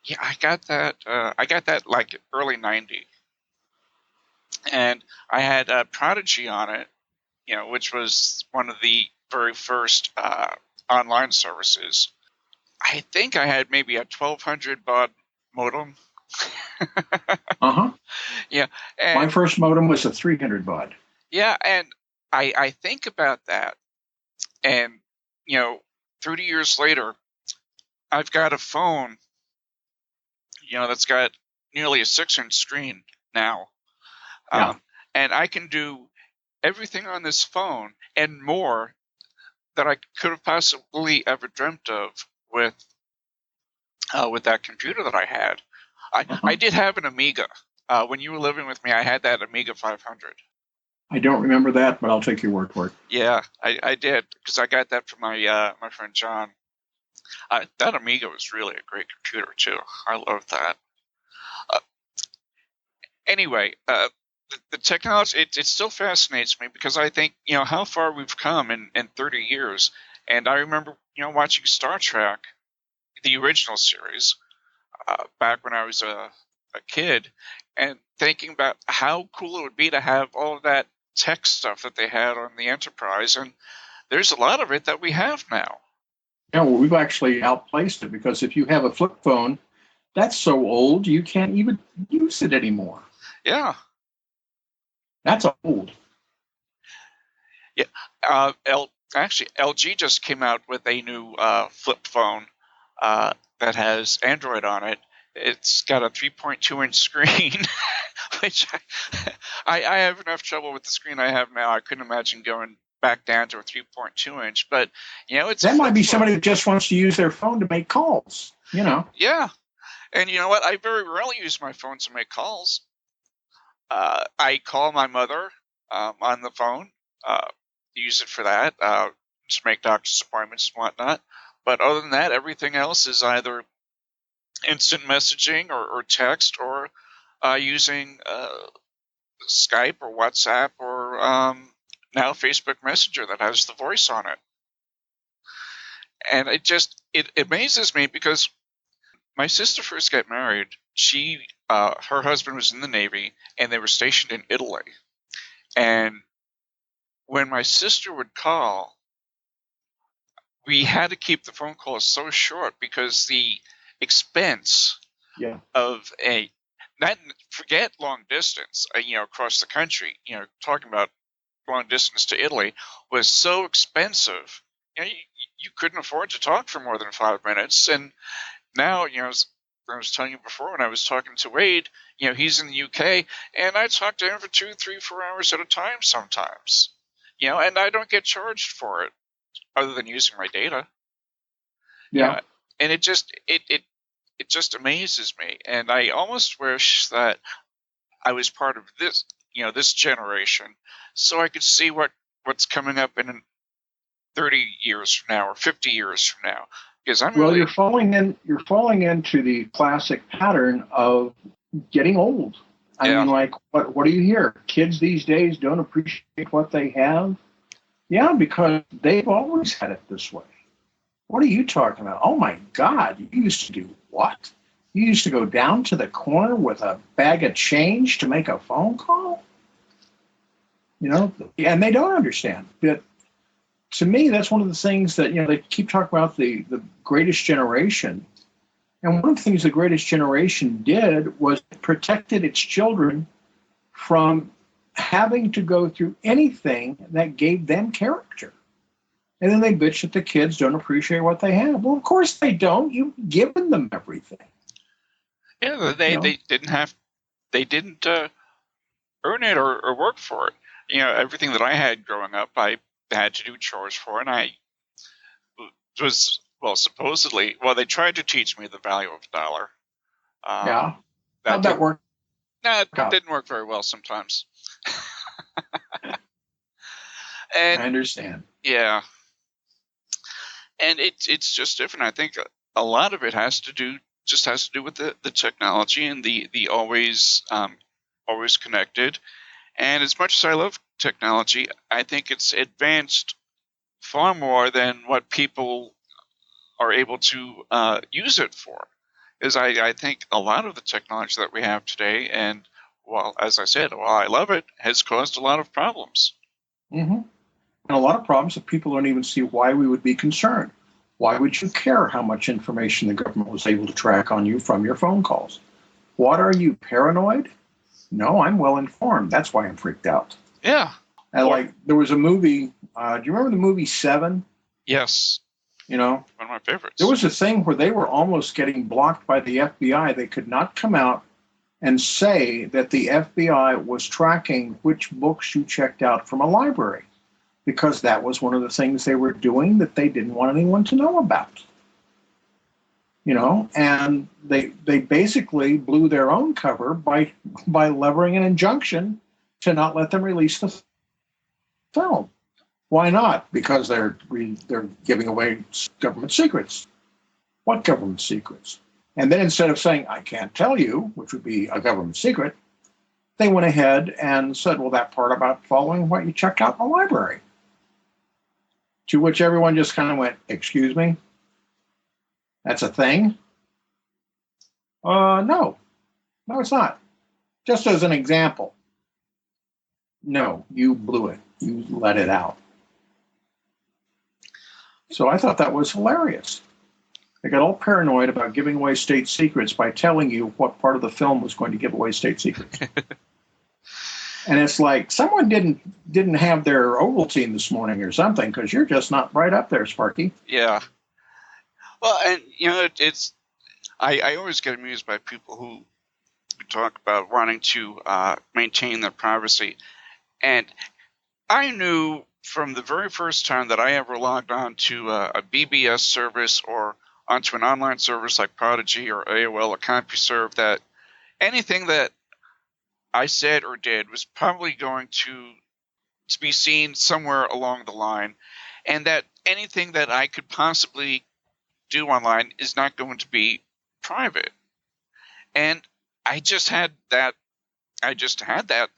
Yeah, I got that like early 90. And I had Prodigy on it, which was one of the very first online services. I think I had maybe a 1200 baud modem. Uh-huh. Yeah. My first modem was a 300 baud. Yeah, and I think about that, and 30 years later, I've got a phone, that's got nearly a 6-inch screen now, and I can do everything on this phone and more that I could have possibly ever dreamt of with that computer that I had. I did have an Amiga. When you were living with me, I had that Amiga 500. I don't remember that, but I'll take your word for it. Yeah, I did, because I got that from my my friend John. That Amiga was really a great computer too. I love that. Uh, anyway, the technology, it still fascinates me because I think, how far we've come in 30 years. And I remember, watching Star Trek, the original series, back when I was a kid, and thinking about how cool it would be to have all of that tech stuff that they had on the Enterprise. And there's a lot of it that we have now. Yeah, well, we've actually outplaced it, because if you have a flip phone, that's so old you can't even use it anymore. Yeah. That's old. Yeah. Actually, LG just came out with a new flip phone that has Android on it. It's got a 3.2-inch screen, which I have enough trouble with the screen I have now. I couldn't imagine going back down to a 3.2-inch. But, it's that might be phone. somebody that just wants to use their phone to make calls, Yeah. And you know what? I very rarely use my phone to make calls. I call my mother on the phone, use it for that, to make doctor's appointments and whatnot. But other than that, everything else is either instant messaging or text, or using Skype or WhatsApp, or now Facebook Messenger that has the voice on it. And it amazes me, because my sister first got married. Her husband was in the Navy, and they were stationed in Italy. And when my sister would call, we had to keep the phone calls so short, because the expense of forget long distance, across the country, talking about long distance to Italy, was so expensive. You couldn't afford to talk for more than 5 minutes. And now, as I was telling you before, when I was talking to Wade, he's in the UK, and I talk to him for 2, 3, 4 hours at a time sometimes. And I don't get charged for it, other than using my data. Yeah. And it just amazes me. And I almost wish that I was part of this, this generation, so I could see what's coming up in 30 years from now, or 50 years from now. Because you're falling into the classic pattern of getting old. I mean, like, what do you hear? Kids these days don't appreciate what they have. Yeah, because they've always had it this way. What are you talking about? Oh my God, you used to do what? You used to go down to the corner with a bag of change to make a phone call? And they don't understand. But to me, that's one of the things that, they keep talking about the greatest generation. And one of the things the greatest generation did was protected its children from having to go through anything that gave them character. And then they bitch that the kids don't appreciate what they have. Well, of course they don't. You've given them everything. Yeah, they didn't earn it or work for it. Everything that I had growing up, I had to do chores for, and I was, supposedly, they tried to teach me the value of a dollar. How'd that work? No, it didn't work very well sometimes. And, I understand. Yeah. And it's just different. I think a lot of it has to do with the technology, and the always connected. And as much as I love technology, I think it's advanced far more than what people are able to use it for. Is I think a lot of the technology that we have today, and as I said, while I love it, has caused a lot of problems. Mm-hmm. And a lot of problems that people don't even see why we would be concerned. Why would you care how much information the government was able to track on you from your phone calls? What are you, paranoid? No, I'm well informed. That's why I'm freaked out. Yeah. And there was a movie. Do you remember the movie Seven? Yes. One of my favorites. There was a thing where they were almost getting blocked by the FBI. They could not come out and say that the FBI was tracking which books you checked out from a library, because that was one of the things they were doing that they didn't want anyone to know about. And they basically blew their own cover by levering an injunction to not let them release the film. Why not? Because they're giving away government secrets. What government secrets? And then instead of saying, I can't tell you, which would be a government secret, they went ahead and said, well, that part about following what you checked out in the library. To which everyone just kind of went, excuse me? That's a thing? No, it's not. Just as an example. No, you blew it. You let it out. So I thought that was hilarious. They got all paranoid about giving away state secrets by telling you what part of the film was going to give away state secrets. And it's like someone didn't have their Ovaltine this morning or something, because you're just not right up there, Sparky. Yeah. Well, and it's I always get amused by people who talk about wanting to maintain their privacy, and I knew from the very first time that I ever logged on to a BBS service or onto an online service like Prodigy or AOL or CompuServe that anything that I said or did was probably going to be seen somewhere along the line, and that anything that I could possibly do online is not going to be private. And I just had that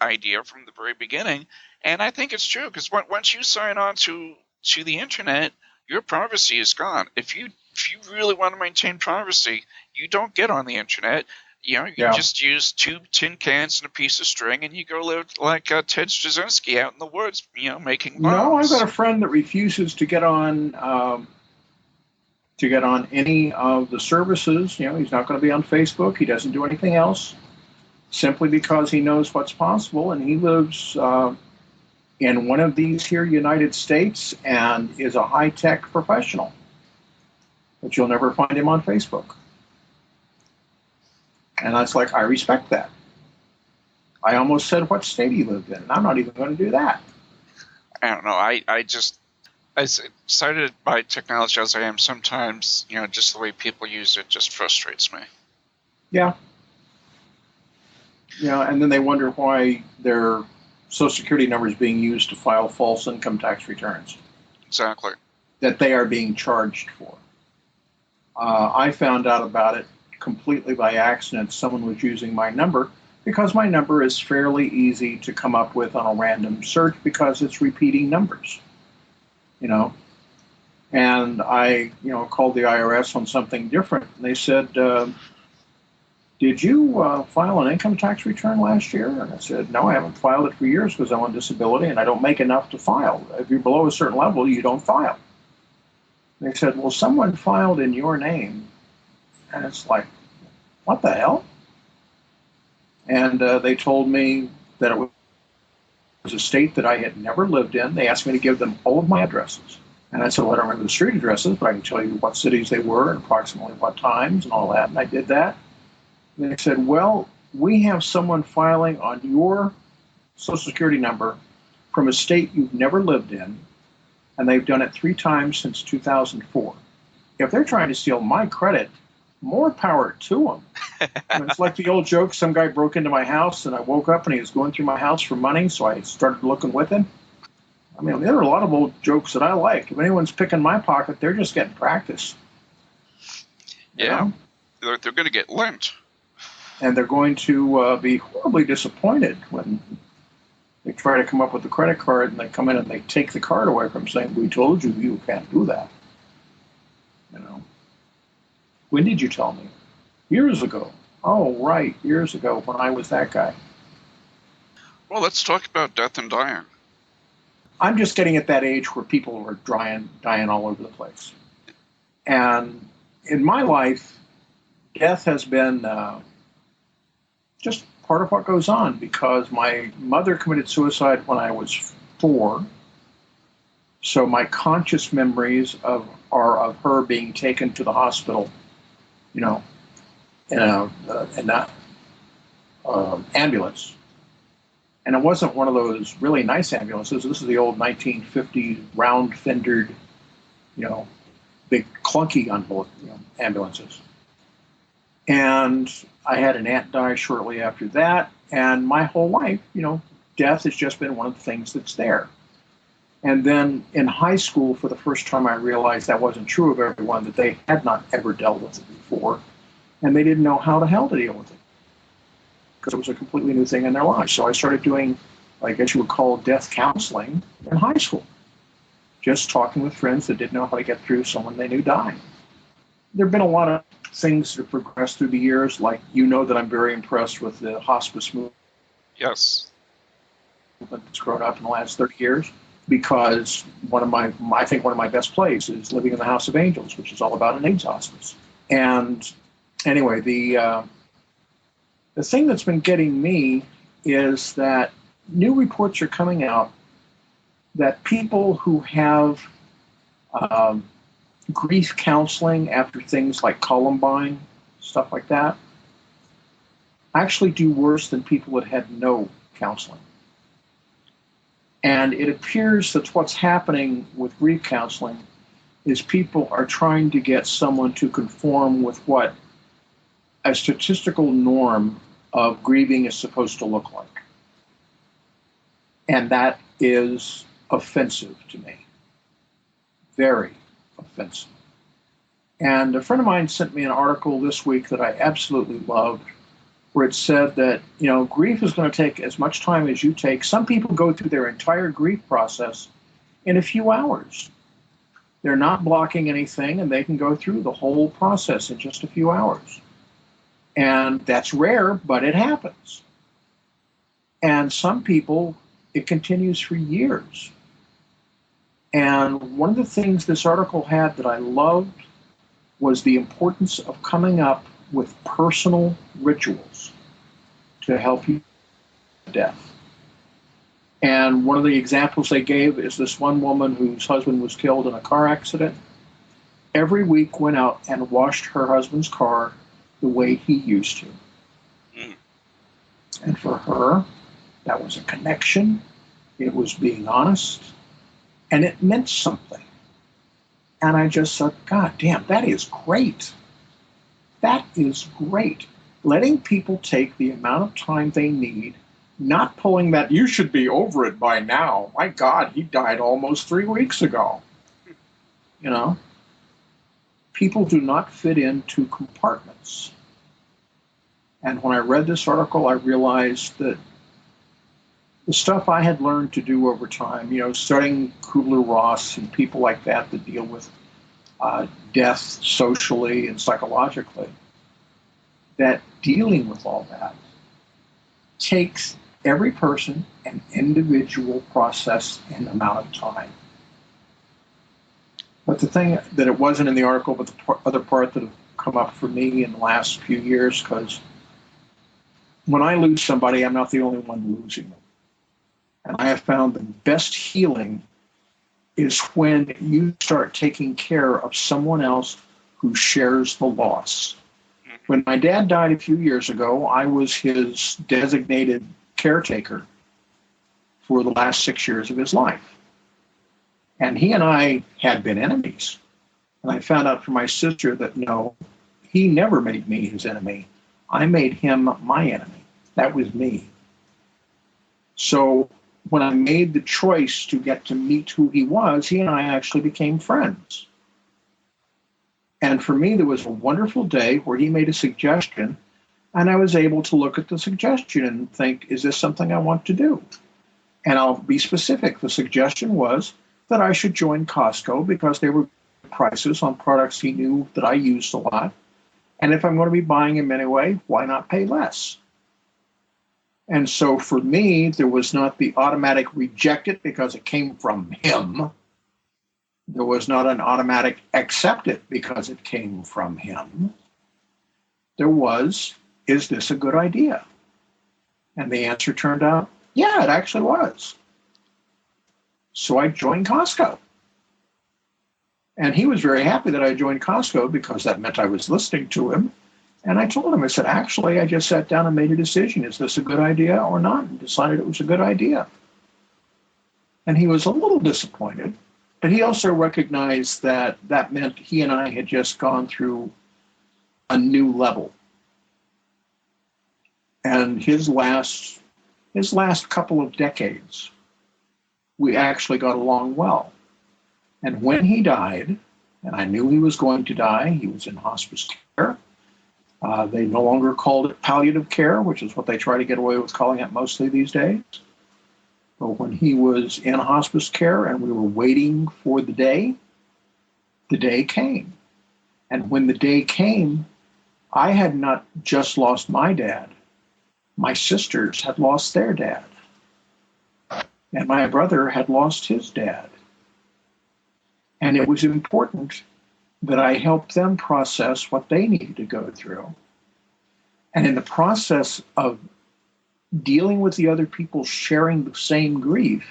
idea from the very beginning, and I think it's true, because once you sign on to the internet, your privacy is gone. If you really want to maintain privacy, you don't get on the internet. You just use 2 tin cans and a piece of string, and you go live like Ted Straczynski out in the woods, making bombs. No, I've got a friend that refuses to get on any of the services. He's not going to be on Facebook. He doesn't do anything else, simply because he knows what's possible, and he lives in one of these here United States and is a high-tech professional. But you'll never find him on Facebook. And that's like, I respect that. I almost said what state he lived in, and I'm not even going to do that. I don't know. I just, as excited by technology as I am sometimes, just the way people use it just frustrates me. Yeah. And then they wonder why their Social Security number is being used to file false income tax returns. Exactly. That they are being charged for. I found out about it completely by accident. Someone was using my number, because my number is fairly easy to come up with on a random search, because it's repeating numbers, and I called the IRS on something different, and they said, did you file an income tax return last year? And I said, no, I haven't filed it for years because I'm on disability and I don't make enough to file. If you're below a certain level, you don't file. They said, well, someone filed in your name. And it's like, what the hell? And they told me that it was a state that I had never lived in. They asked me to give them all of my addresses. And I said, well, I don't remember the street addresses, but I can tell you what cities they were and approximately what times and all that. And I did that. And they said, well, we have someone filing on your Social Security number from a state you've never lived in, and they've done it 3 times since 2004. If they're trying to steal my credit, more power to them. It's like the old joke, some guy broke into my house and I woke up and he was going through my house for money, so I started looking with him. I mean, there are a lot of old jokes that I like. If anyone's picking my pocket, they're just getting practice. Yeah, they're going to get lent. And they're going to be horribly disappointed when they try to come up with the credit card and they come in and they take the card away from them, saying, we told you you can't do that. When did you tell me? Years ago. Oh, right, years ago when I was that guy. Well, let's talk about death and dying. I'm just getting at that age where people are dying all over the place. And in my life, death has been just part of what goes on, because my mother committed suicide when I was 4. So my conscious memories are of her being taken to the hospital, in that ambulance. And it wasn't one of those really nice ambulances. This is the old 1950s round-fendered, big clunky ambulances. And I had an aunt die shortly after that. And my whole life, death has just been one of the things that's there. And then in high school, for the first time, I realized that wasn't true of everyone, that they had not ever dealt with it before, and they didn't know how the hell to deal with it because it was a completely new thing in their lives. So I started doing, I guess you would call it, death counseling in high school, just talking with friends that didn't know how to get through someone they knew dying. There have been a lot of things that have progressed through the years, like that I'm very impressed with the hospice movement. Yes. That's grown up in the last 30 years. Because I think one of my best plays is Living in the House of Angels, which is all about an AIDS hospice. And anyway, the thing that's been getting me is that new reports are coming out that people who have grief counseling after things like Columbine, stuff like that, actually do worse than people that had no counseling. And it appears that what's happening with grief counseling is people are trying to get someone to conform with what a statistical norm of grieving is supposed to look like. And that is offensive to me. Very offensive. And a friend of mine sent me an article this week that I absolutely loved, where it said that, grief is going to take as much time as you take. Some people go through their entire grief process in a few hours. They're not blocking anything, and they can go through the whole process in just a few hours. And that's rare, but it happens. And some people, it continues for years. And one of the things this article had that I loved was the importance of coming up with personal rituals to help you with death. And one of the examples they gave is this one woman whose husband was killed in a car accident. Every week went out and washed her husband's car the way he used to. And for her, that was a connection. It was being honest. And it meant something. And I just thought, God damn, that is great. That is great. Letting people take the amount of time they need, not pulling that, you should be over it by now. My God, he died almost 3 weeks ago. People do not fit into compartments. And when I read this article, I realized that the stuff I had learned to do over time, studying Kubler-Ross and people like that deal with death socially and psychologically, that dealing with all that takes every person an individual process and amount of time. But the thing that it wasn't in the article, but the other part that have come up for me in the last few years, because when I lose somebody, I'm not the only one losing them. And I have found the best healing is when you start taking care of someone else who shares the loss. When my dad died a few years ago, I was his designated caretaker for the last 6 years of his life. And he and I had been enemies. And I found out from my sister that no, he never made me his enemy. I made him my enemy. That was me. So when I made the choice to get to meet who he was, he and I actually became friends. And for me, there was a wonderful day where he made a suggestion, and I was able to look at the suggestion and think, is this something I want to do? And I'll be specific. The suggestion was that I should join Costco because there were prices on products he knew that I used a lot. And if I'm going to be buying them anyway, why not pay less? And so for me, there was not the automatic reject it because it came from him. There was not an automatic accept it because it came from him. There was, is this a good idea? And the answer turned out, yeah, it actually was. So I joined Costco. And he was very happy that I joined Costco because that meant I was listening to him. And I told him, I said, actually, I just sat down and made a decision. Is this a good idea or not? And decided it was a good idea. And he was a little disappointed. But he also recognized that that meant he and I had just gone through a new level. And his last couple of decades we actually got along well. And when he died, and I knew he was going to die, he was in hospice care. They no longer called it palliative care, which is what they try to get away with calling it mostly these days. But when he was in hospice care and we were waiting for the day came. And when the day came, I had not just lost my dad. My sisters had lost their dad. And my brother had lost his dad. And it was important that I helped them process what they needed to go through. And in the process of dealing with the other people sharing the same grief,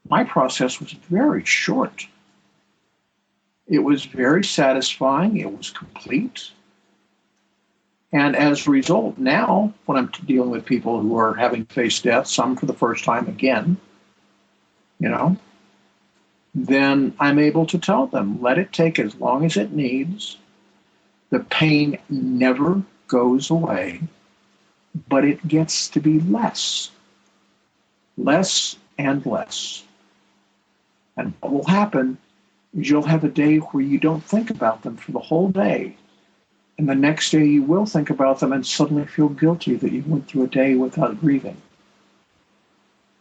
my process was very short. It was very satisfying. It was complete. And as a result, now when I'm dealing with people who are having faced death, some for the first time again, then I'm able to tell them, let it take as long as it needs. The pain never goes away, but it gets to be less and less. And what will happen is you'll have a day where you don't think about them for the whole day. And the next day you will think about them and suddenly feel guilty that you went through a day without grieving.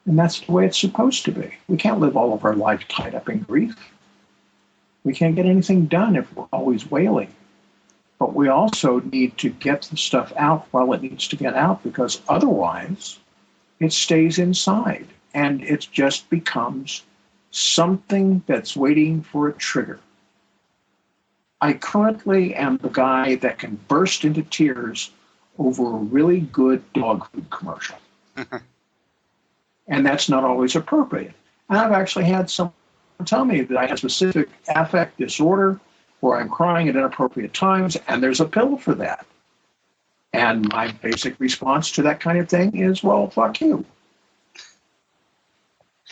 And that's the way it's supposed to be. We can't live all of our life tied up in grief. We can't get anything done if we're always wailing. But we also need to get the stuff out while it needs to get out, because otherwise it stays inside and it just becomes something that's waiting for a trigger. I currently am the guy that can burst into tears over a really good dog food commercial. And that's not always appropriate. And I've actually had someone tell me that I have specific affect disorder where I'm crying at inappropriate times, and there's a pill for that. And my basic response to that kind of thing is, well, fuck you.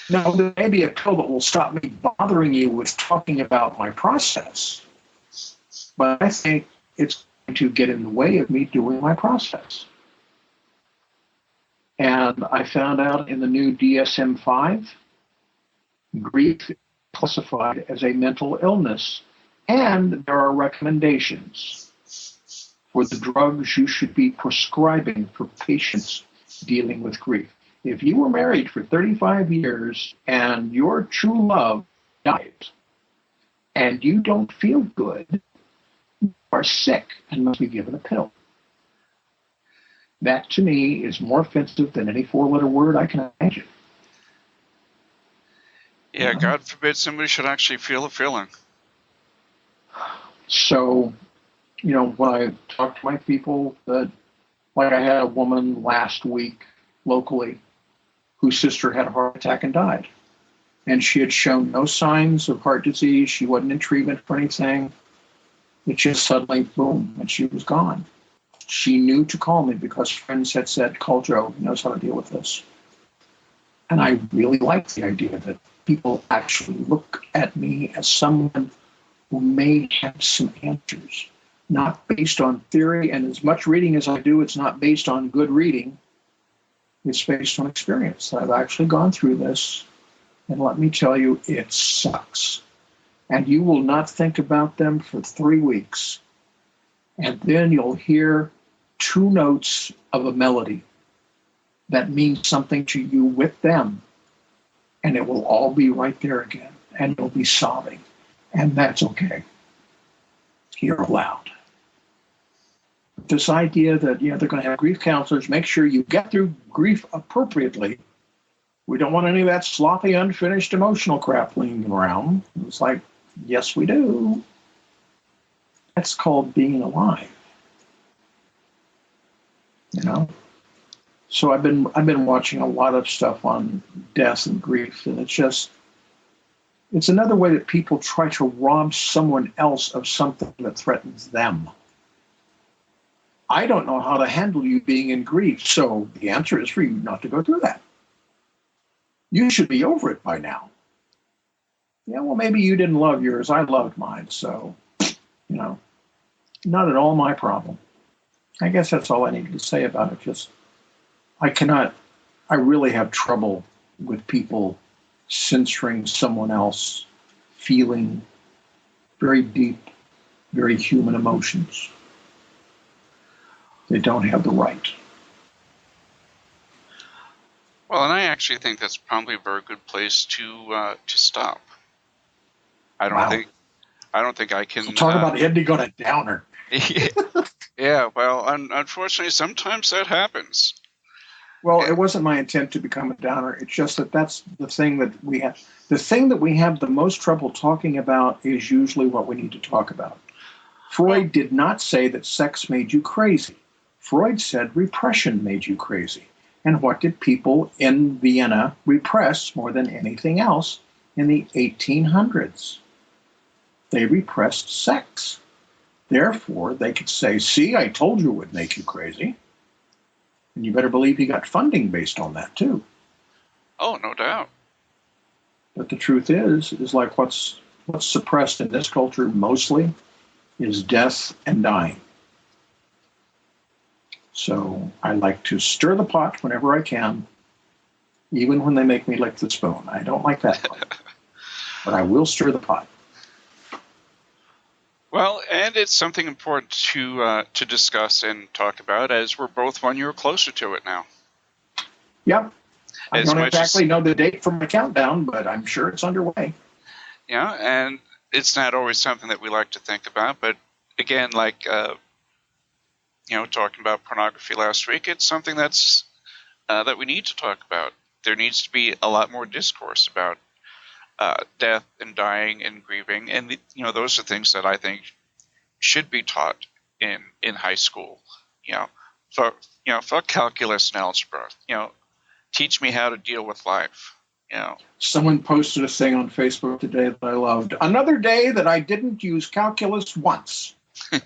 Now, there may be a pill that will stop me bothering you with talking about my process, but I think it's going to get in the way of me doing my process. And I found out in the new DSM-5, grief is classified as a mental illness, and there are recommendations for the drugs you should be prescribing for patients dealing with grief. If you were married for 35 years and your true love died and you don't feel good, you are sick and must be given a pill. That, to me, is more offensive than any four-letter word I can imagine. Yeah, God forbid somebody should actually feel a feeling. So, when I talk to my people, like I had a woman last week locally whose sister had a heart attack and died. And she had shown no signs of heart disease. She wasn't in treatment for anything. It just suddenly, boom, and she was gone. She knew to call me because friends had said, call Joe, he knows how to deal with this. And I really liked the idea that people actually look at me as someone who may have some answers, not based on theory. And as much reading as I do, it's not based on good reading. It's based on experience. I've actually gone through this, and let me tell you, it sucks. And you will not think about them for 3 weeks. And then you'll hear 2 notes of a melody that means something to you with them, and it will all be right there again, and you'll be sobbing, and that's okay. You're allowed. This idea that they're going to have grief counselors, make sure you get through grief appropriately. We don't want any of that sloppy, unfinished emotional crap flinging around. It's like, yes, we do. That's called being alive. So I've been watching a lot of stuff on death and grief, and it's another way that people try to rob someone else of something that threatens them. I don't know how to handle you being in grief, so the answer is for you not to go through that. You should be over it by now. Yeah, well, maybe you didn't love yours. I loved mine, so, not at all my problem. I guess that's all I needed to say about it. I really have trouble with people censoring someone else feeling very deep, very human emotions. They don't have the right. Well, and I actually think that's probably a very good place to stop. I don't think I can. So talk about ending on a downer. Yeah, well, unfortunately, sometimes that happens. Well, it wasn't my intent to become a downer. It's just that that's the thing that we have. The thing that we have the most trouble talking about is usually what we need to talk about. Freud did not say that sex made you crazy. Freud said repression made you crazy. And what did people in Vienna repress more than anything else in the 1800s? They repressed sex. Therefore, they could say, see, I told you it would make you crazy. And you better believe he got funding based on that, too. Oh, no doubt. But the truth is like what's suppressed in this culture mostly is death and dying. So I like to stir the pot whenever I can, even when they make me lick the spoon. I don't like that part. But I will stir the pot. Well, and it's something important to discuss and talk about, as we're both 1 year closer to it now. Yep. I As don't much exactly know the date for my countdown, but I'm sure it's underway. Yeah, and it's not always something that we like to think about, but again, like talking about pornography last week, it's something that's that we need to talk about. There needs to be a lot more discourse about death and dying and grieving, and those are things that I think should be taught in high school. Fuck calculus and algebra. Teach me how to deal with life. Someone posted a thing on Facebook today that I loved. Another day that I didn't use calculus once.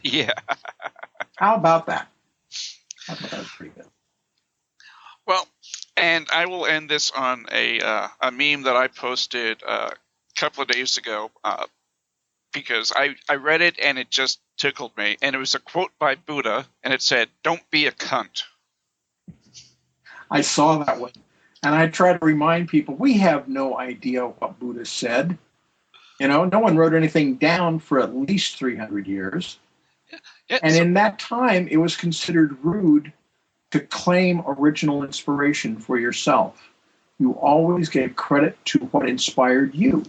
Yeah. How about that? I thought that was pretty good. Well, and I will end this on a meme that I posted a couple of days ago because I read it and it just tickled me. And it was a quote by Buddha, and it said, "Don't be a cunt." I saw that one. And I try to remind people, we have no idea what Buddha said. No one wrote anything down for at least 300 years. And in that time, it was considered rude to claim original inspiration for yourself. You always gave credit to what inspired you.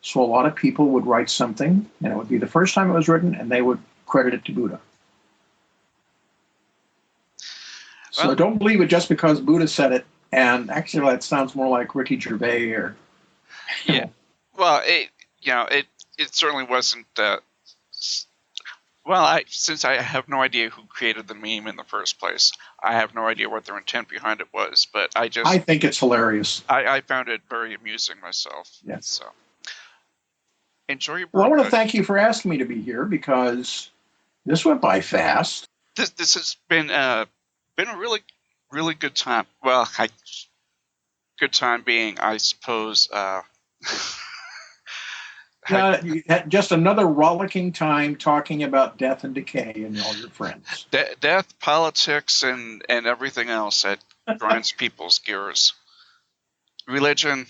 So a lot of people would write something, and it would be the first time it was written, and they would credit it to Buddha. So don't believe it just because Buddha said it. And actually, that sounds more like Ricky Gervais or... Yeah. Well, it certainly wasn't... since I have no idea who created the meme in the first place, I have no idea what their intent behind it was, but I think it's hilarious. I found it very amusing myself. Yes. So, enjoy your birthday. Well, I want to thank you for asking me to be here, because this went by fast. This has been a really, really good time. Well, good time being, I suppose... just another rollicking time talking about death and decay and all your friends. Death, politics, and everything else that grinds people's gears. Religion,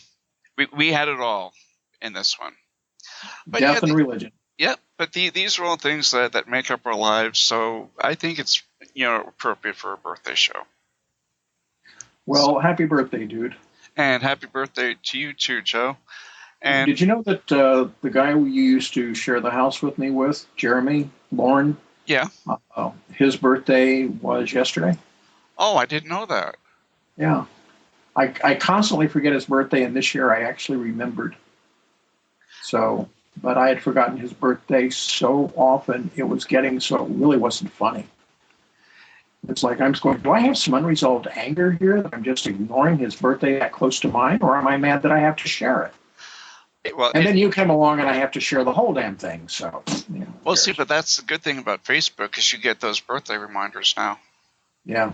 we had it all in this one. But death and religion. Yeah, but these are all things that make up our lives, so I think it's appropriate for a birthday show. Well, happy birthday, dude. And happy birthday to you too, Joe. And did you know that the guy you used to share the house with me with, Jeremy Lauren? Yeah. His birthday was yesterday. Oh, I didn't know that. Yeah. I constantly forget his birthday, and this year I actually remembered. But I had forgotten his birthday so often, it was getting so it really wasn't funny. It's like I'm going, do I have some unresolved anger here that I'm just ignoring his birthday that close to mine, or am I mad that I have to share it? Then you came along and I have to share the whole damn thing. So, well, see, but that's the good thing about Facebook, is you get those birthday reminders now. Yeah.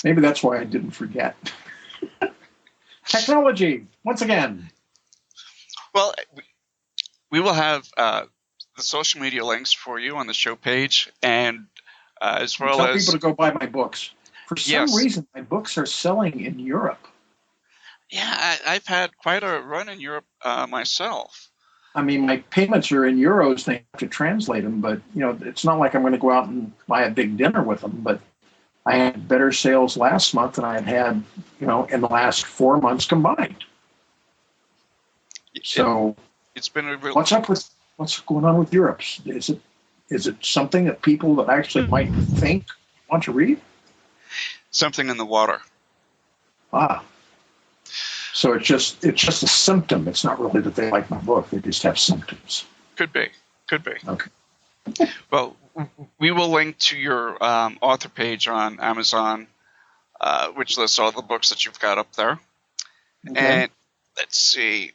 Maybe that's why I didn't forget. Technology, once again. Well, we will have the social media links for you on the show page, and as well as... Tell people to go buy my books. For some reason, my books are selling in Europe. Yeah, I've had quite a run in Europe myself. I mean, my payments are in euros. They have to translate them, but it's not like I'm going to go out and buy a big dinner with them. But I had better sales last month than I had, in the last 4 months combined. So it's been a real. What's going on with Europe? Is it something that people that actually might think want to read? Something in the water. So it's just a symptom. It's not really that they like my book. They just have symptoms. Could be. Okay. Well, we will link to your author page on Amazon, which lists all the books that you've got up there. Okay. And let's see.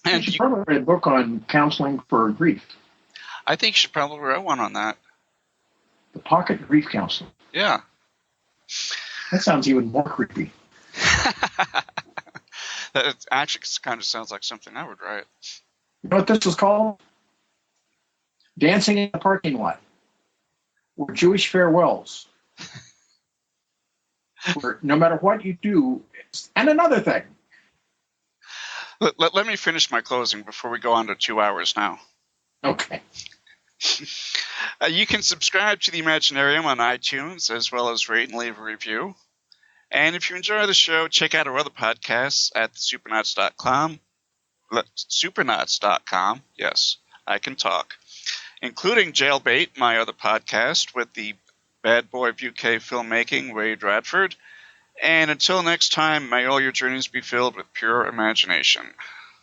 And you should probably write a book on counseling for grief. I think you should probably write one on that. The pocket grief counseling. Yeah. That sounds even more creepy. That actually kind of sounds like something I would write. You know what this is called? Dancing in the parking lot. Or Jewish farewells. Where no matter what you do, and another thing. Let me finish my closing before we go on to 2 hours now. Okay. You can subscribe to the Imaginarium on iTunes, as well as rate and leave a review. And if you enjoy the show, check out our other podcasts at supernauts.com. Supernauts.com. Yes, I can talk. Including Jailbait, my other podcast with the bad boy of UK filmmaking, Wade Radford. And until next time, may all your journeys be filled with pure imagination.